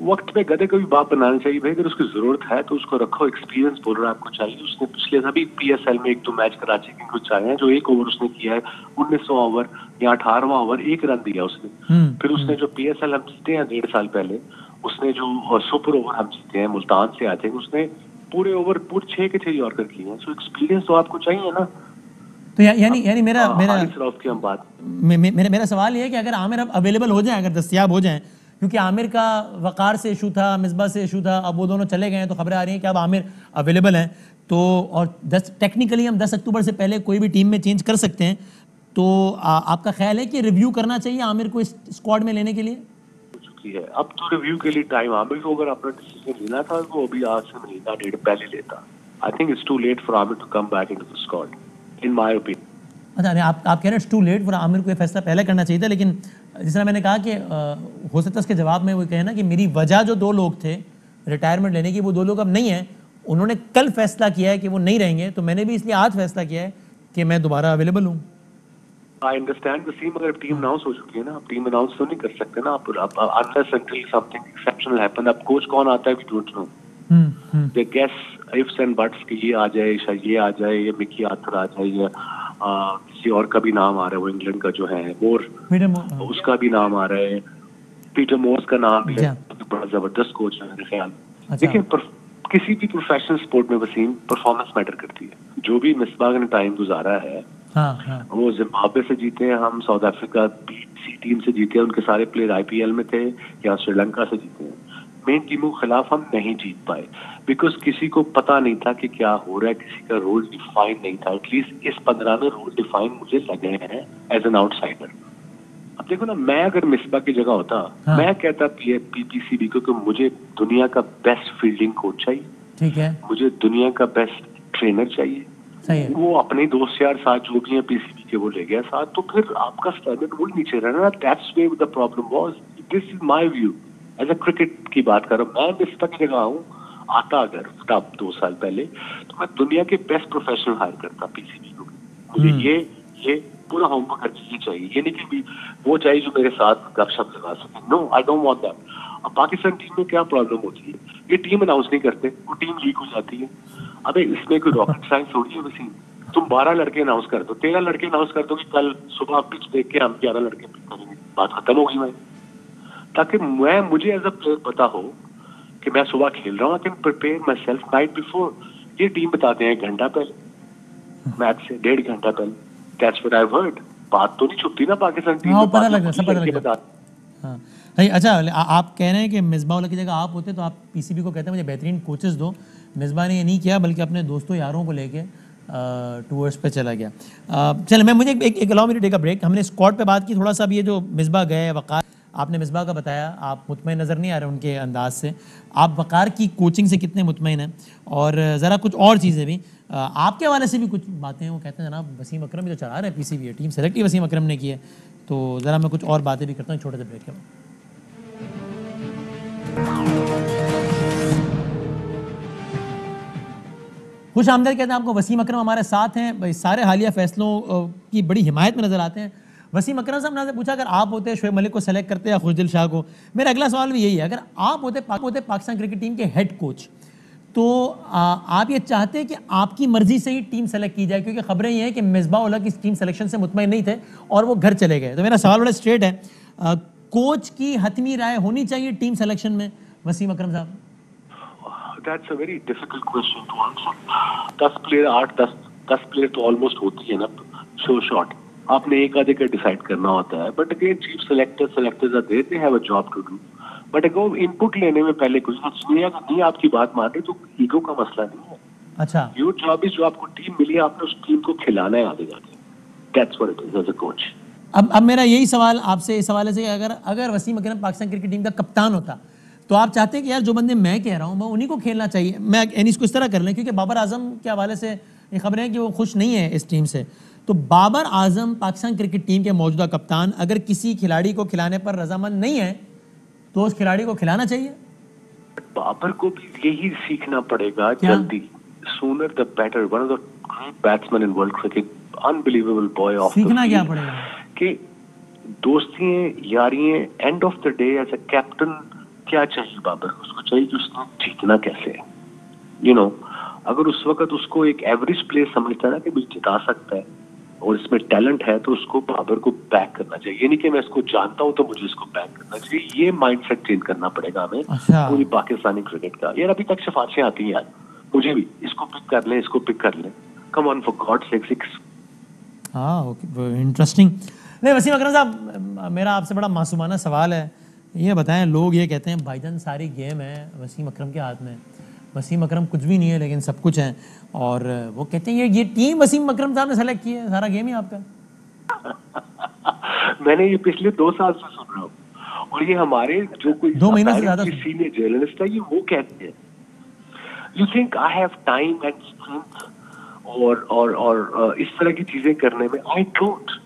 वक्त पे गधे को भी बाप बनाना चाहिए भाई। अगर उसकी जरूरत है तो उसको रखो, एक्सपीरियंस बोलर आपको चाहिए। उसने पिछले सभी PSL में 1-2 मैच कराची के कुछ आए हैं, जो 1 ओवर उसने किया है, 1900 ओवर या 18वां ओवर 1 रन दिया उसने। फिर उसने जो PSL हम जीते हैं 1.5 साल पहले, उसने जो सुपर ओवर हम जीते हैं मुल्तान से, आई थिंक उसने पूरे ओवर पूरे 6 के 6 यॉर्कर किए हैं। सो एक्सपीरियंस तो आपको चाहिए ना। तो यानी मेरा की हम बात मेरा सवाल ये है कि अगर आमिर अब अवेलेबल हो जाए, अगर दस्तयाब हो जाए, क्योंकि आमिर का वकार से इशू था, मिसबा से इशू था, अब वो दोनों चले गए हैं, तो खबरें आ रही हैं कि अब आमिर अवेलेबल हैं, तो और टेक्निकली हम 10 अक्टूबर से पहले कोई भी टीम में चेंज कर सकते हैं, तो आपका ख्याल है कि रिव्यू करना चाहिए आमिर को इस स्क्वाड में लेने के लिए? हो चुकी है अब तो रिव्यू के लिए टाइम। आमिर को अगर अपना डिसीजन लेना था वो अभी आज से महीना 1.5 पहले लेता। I think it's too late for Amir to come back into the squad, in my opinion. अच्छा, आप कह रहे हैं it's too late for Amir को ये फैसला पहले करना चाहिए था, लेकिन जिस तरह मैंने कहा कि हो सकता है उसके जवाब में वो कहे ना कि मेरी वजह जो 2 लोग थे रिटायरमेंट लेने की, वो 2 लोग अब नहीं हैं, उन्होंने कल फैसला किया है कि वो नहीं रहेंगे, तो मैंने भी इसलिए आज फैसला किया है कि मैं दोबारा अवेलेबल हूँ। आई अंडरस्टैंड वसीम, अगर टीम अनाउंस हो चुकी है ना, आप टीम अनाउंस तो नहीं कर सकते ना आप unless until something exceptional happen. अब कोच कौन आता है we don't know, they guess ifs and buts कि ये आ जाए, शायद ये आ जाए, ये मिकी आर्थर आ जाए, या किसी और का भी नाम आ रहा है, वो इंग्लैंड का जो है मोर, उसका भी नाम आ रहा है, पीटर मोर्स का नाम भी है, बड़ा जबरदस्त कोच है मेरे ख्याल। देखिए, किसी भी प्रोफेशनल स्पोर्ट में वसीम परफॉर्मेंस मैटर करती है। जो भी मिसबाग ने टाइम गुजारा है, वो जिम्बाब्वे से जीते हैं, हम साउथ अफ्रीका सी टीम से जीते हैं, उनके सारे प्लेयर IPL में थे, या श्रीलंका से जीते हैं। मेन टीमों के खिलाफ हम नहीं जीत पाए बिकॉज किसी को पता नहीं था कि क्या हो रहा है, किसी का रोल डिफाइन नहीं था। एटलीस्ट इस 15 में रोल डिफाइन मुझे लगे हैं एज एन आउटसाइडर। अब देखो ना, मैं अगर मिसबा की जगह होता, मैं कहता PPCB को कि मुझे दुनिया का बेस्ट फील्डिंग कोच चाहिए, ठीक है, मुझे दुनिया का बेस्ट ट्रेनर चाहिए। सही है। वो अपने दोस्त यार साथ जो भी है PCB के वो ले गया साथ, तो फिर आपका स्टैंडर्ड वो नीचे रहना। That's where the problem was. This is my view as a cricket की बात कर रहा हूँ। मैं मिसबा की जगह हूँ, आता अगर तब 2 साल पहले, तो मैं दुनिया के बेस्ट प्रोफेशनल हायर करता PCB को। मुझे ये पूरा होमवर्क करना चाहिए, ये नहीं कि वो चाहिए जो मेरे साथ गपशप लगा सके। No, I don't want that. अब पाकिस्तान टीम में क्या प्रॉब्लम होती है, ये टीम अनाउंस नहीं करते, वो टीम लीक हो जाती है। अबे इसमें कोई रॉकेट साइंस थोड़ी है वसीम। तुम 12 लड़के अनाउंस कर दो, 13 लड़के अनाउंस कर दो कि कल सुबह पिच देख के हम 11 लड़के पिक करेंगे, बात खत्म होगी भाई। ताकि मुझे एज अ प्लेयर पता हो कि मैं सुबह खेल रहा हूँ, I can prepare my self night before. ये टीम बताते हैं 1 घंटा पहले, मैच से 1.5 घंटा पहले। That's what I heard. बात तो नहीं छुपती ना पाकिस्तान टीम में, पता लग रहा है, सब पता लग रहा है। हाँ भाई, अच्छा आप कह रहे हैं कि मिसबाह उल्लाह की जगह आप होते तो आप पीसीबी को कहते हैं मुझे बेहतरीन कोचेस दो। मिसबाह ने ये नहीं किया, बल्कि अपने दोस्तों यारों को लेके टूर्स पे चला गया। चलो मुझे एक allow me to take a break. हमने स्क्वाड पे बात की थोड़ा सा। अब ये जो मिसबाह गए, वक़ार, आपने मिसबाह का बताया, आप मुतमईन नज़र नहीं आ रहे उनके अंदाज से। आप वक़ार की कोचिंग से कितने मुतमईन हैं? और ज़रा कुछ और चीज़ें भी आपके हवाले से भी कुछ बातें, वो कहते हैं जनाब वसीम अकरम भी तो चला रहे हैं पीसीबी, टीम सेलेक्ट ही वसीम अकरम ने की है। तो ज़रा मैं कुछ और बातें भी करता हूँ छोटे से ब्रेक के बाद। खुश आमदेद कहते हैं आपको। वसीम अकरम हमारे साथ हैं भाई, सारे हालिया फैसलों की बड़ी हिमायत में नज़र आते हैं। वसीम अकरम साहब ने पूछा अगर आप होते शोएब मलिक को सेलेक्ट करते या खुशदिल शाह को, मेरा अगला सवाल भी यही है, अगर आप होते पाकिस्तान क्रिकेट टीम के हेड कोच, तो आप ये चाहते हैं कि आपकी मर्जी से ही टीम सेलेक्ट की जाए? क्योंकि खबरें ये हैं कि मिसबाह उल्लाह की टीम सिलेक्शन से मुतमईन नहीं थे और वो घर चले गए। तो मेरा सवाल बड़ा स्ट्रेट है, कोच की हतमी राय होनी चाहिए टीम सिलेक्शन में वसीम अकरम साहब? That's a very difficult question to answer. 10 player 10 player तो ऑलमोस्ट होती है ना, शो शॉट। आपने एक आधे का डिसाइड करना होता है, but again chief selectors are there, they have a job to do. But अगर इनपुट लेने में पहले कुछ नहीं है, नहीं आपकी बात मान रहे तो ईगो का मसला नहीं है। अच्छा, योर जॉब इज, जो आपको टीम मिली है आपने उस टीम को खिलाना है आगे जाके। That's what it is as a coach. अब मेरा यही सवाल आपसे इस हवाले से, अगर वसीम अकरम पाकिस्तान क्रिकेट टीम का कप्तान होता तो आप चाहते हैं कि यार जो बंदे मैं कह रहा हूँ मैं उन्हीं को खेलना चाहिए? मैं यानी इसको इस तरह कर लें, क्योंकि बाबर आजम के हवाले से ये खबरें हैं कि वो खुश नहीं है इस टीम से। तो बाबर आजम पाकिस्तान क्रिकेट टीम के मौजूदा कप्तान अगर किसी खिलाड़ी को खिलाने पर रजामंद नहीं है तो उस खिलाड़ी को खिलाना चाहिए? बाबर को भी यही सीखना पड़ेगा जल्दी, sooner the better. One of the great batsman in world cricket, unbelievable boy of सीखना क्या पड़ेगा? कि दोस्ती यारी, end of the day as a captain क्या चाहिए बाबर? उसको चाहिए कि उसने जीतना कैसे है, यू नो। अगर उस वक्त उसको एक एवरेज प्लेयर समझता है ना कि मुझे जिता सकता है और इसमें टैलेंट है, तो उसको बाबर को बैक करना चाहिए। ये नहीं कि मैं इसको जानता हूं तो मुझे इसको बैक करना चाहिए। ये माइंडसेट चेंज करना पड़ेगा हमें पूरी पाकिस्तानी क्रिकेट का। यार अभी तक सिफारिशें आती हैं यार, मुझे भी इसको पिक कर लें, इसको पिक कर लें, come on for God sake 6। हाँ ओके, इंटरेस्टिंग। नहीं वसीम अकरम साहब, मेरा आपसे बड़ा मासूमाना सवाल है, ये बताएं, लोग ये कहते हैं भाईजान सारी गेम है वसीम अकरम के हाथ में, वसीम अकरम कुछ भी नहीं है लेकिन सब कुछ है, और वो कहते हैं ये टीम वसीम अकरम साहब ने सेलेक्ट की है, सारा गेम ही आपका। मैंने ये पिछले 2 साल से सुन रहा हूँ, और ये हमारे जो कोई 2 महीने से ज्यादा सीनियर जर्नलिस्ट है, ये वो कहते हैं you think I have time and strength और इस तरह की चीजें करने में। I don't.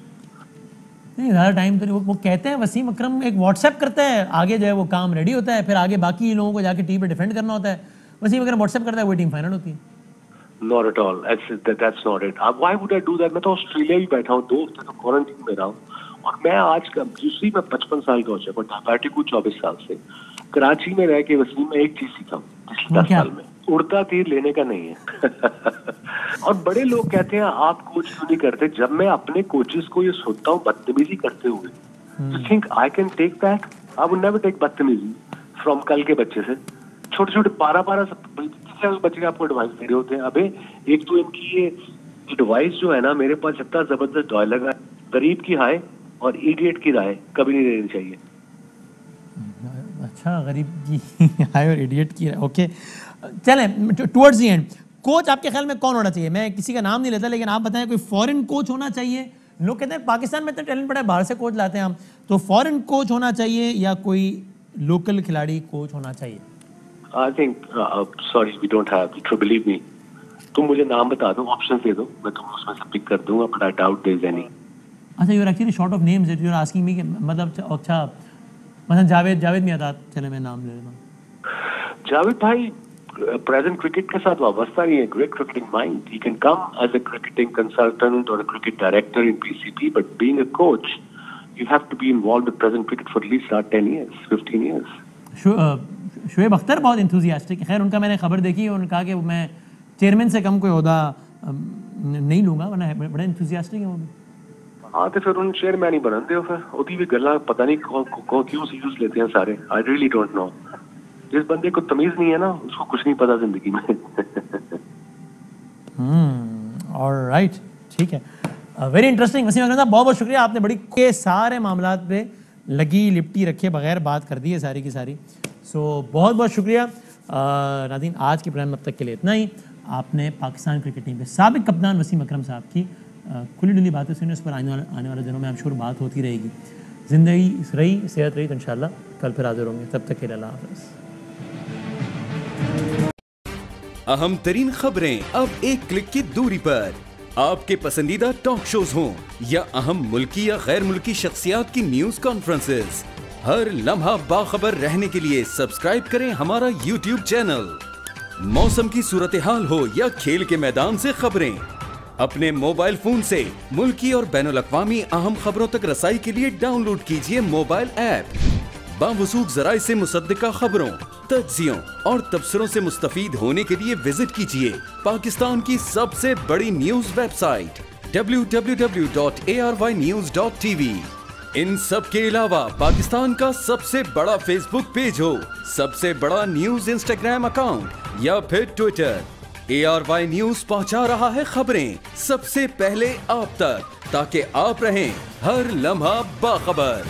नहीं, ज़्यादा टाइम तो नहीं। वो कहते हैं वसीम अकरम एक व्हाट्सएप करता है, आगे जो है वो काम रेडी होता है, फिर आगे बाकी लोगों को जाके टीम पे डिफेंड करना होता है। वसीम अकरम व्हाट्सएप करता है, वो टीम फाइनल होती है। Not at all. That's not it. Why would I do that? मैं तो ऑस्ट्रेलिया ही बैठा हूँ, 2 हफ्ते तो क्वारंटीन में रहा हूँ, और मैं आज का दूसरी मैं 55 साल का हो चुका हूँ, डायबिटिक हूँ 24 साल से। कराची में रह के वसीम में एक चीज सीखा हूँ पिछले 10 साल में, उड़ता तीर लेने का नहीं है। और बड़े लोग कहते हैं आप कोच क्यों नहीं करते? जब मैं अपने कोचेस को ये सुनता हूँ बदतमीजी करते हुए, you think I can take that? I would never take बदतमीजी फ्रॉम कल के बच्चे से। छोटे छोटे 12 बच्चे आपको एडवाइस दे रहे होते हैं। अबे एक तो इनकी ये एडवाइस जो है ना, मेरे पास इतना जबरदस्त डायलॉग है, गरीब की हाय और इडियट की राय कभी नहीं देनी चाहिए। अच्छा, गरीब की हाय और इडियट की राय, ओके। चलें टुवर्ड्स द एंड, कोच आपके ख्याल में कौन होना चाहिए? मैं किसी का नाम नहीं लेता, लेकिन आप बताएं, कोई फॉरेन कोच होना चाहिए? लोग कहते हैं पाकिस्तान में इतना टैलेंट पड़ा है, बाहर से कोच लाते हैं हम, तो फॉरेन कोच होना चाहिए या कोई लोकल खिलाड़ी कोच होना चाहिए? I think, sorry, we don't have it. Believe me. तुम मुझे नाम बता दो, ऑप्शन दे दो, मैं तुम्हें उसमें से पिक कर दूंगा, but I doubt there is any. अच्छा, you are actually short of names. You are asking me कि मतलब अच्छा, मतलब जावेद मियादाद, चले मैं नाम ले लेता हूँ। जावेद भाई प्रेजेंट क्रिकेट के साथ वाबस्ता नहीं है, great cricketing mind. He can come as a cricketing consultant or a cricket director in PCB, but being a coach, you have to be involved with present cricket for at least 10 years, 15 years. Shoaib Akhtar बहुत enthusiastic है। खैर उनका मैंने खबर देखी, उन्होंने कहा कि मैं चेयरमैन से कम कोई ओहदा नहीं लूँगा, वरना बड़ा एंथुसियास्टिक है वो भी। हाँ तो फिर उन चेयरमैन ही बनते हो, फिर ओदी भी गल्ला पता नहीं क्यों सीरियस लेते हैं सारे। आई रियली डोंट नो, जिस बंदे को तमीज नहीं है ना उसको कुछ नहीं पता जिंदगी में। ऑलराइट, ठीक है, वेरी इंटरेस्टिंग। वसीम अकरम साहब बहुत बहुत शुक्रिया, आपने बड़ी के सारे मामलात पे लगी लिपटी रखे बगैर बात कर दी है सारी की सारी। सो बहुत बहुत शुक्रिया नाज़रीन, आज के प्रोग्राम में अब तक के लिए इतना ही। आपने पाकिस्तान क्रिकेट टीम के साबिक कप्तान वसीम अकरम साहब की खुली डुली बातें सुनी, उस पर आने वाले दिनों में आई एम श्योर बात होती रहेगी। ज़िंदगी रही, सेहत रही तो इंशाल्लाह कल फिर हाजिर होंगे, तब तक के लिए अल्लाह हाफ़िज़। अहम तरीन खबरें अब एक क्लिक की दूरी पर, आपके पसंदीदा टॉक शोज हों या अहम मुल्की या गैर मुल्की शख्सियात की न्यूज कॉन्फ्रेंसेस, हर लम्हा बाखबर रहने के लिए सब्सक्राइब करें हमारा YouTube चैनल। मौसम की सूरत हाल हो या खेल के मैदान से खबरें, अपने मोबाइल फोन से मुल्की और बैनुल अक़वामी अहम खबरों तक रसाई के लिए डाउनलोड कीजिए मोबाइल ऐप। बावसूख ज़राए से मुसद्दिका खबरों, तज्ज़ियों और तबसरों से मुस्तफ़ीद होने के लिए विजिट कीजिए पाकिस्तान की सबसे बड़ी न्यूज वेबसाइट www.arynews.tv। इन सब के अलावा पाकिस्तान का सबसे बड़ा फेसबुक पेज हो, सबसे बड़ा न्यूज इंस्टाग्राम अकाउंट या फिर ट्विटर, ARY न्यूज पहुंचा रहा है खबरें सबसे पहले आप तक, ताकि आप रहें हर लम्हा बाखबर।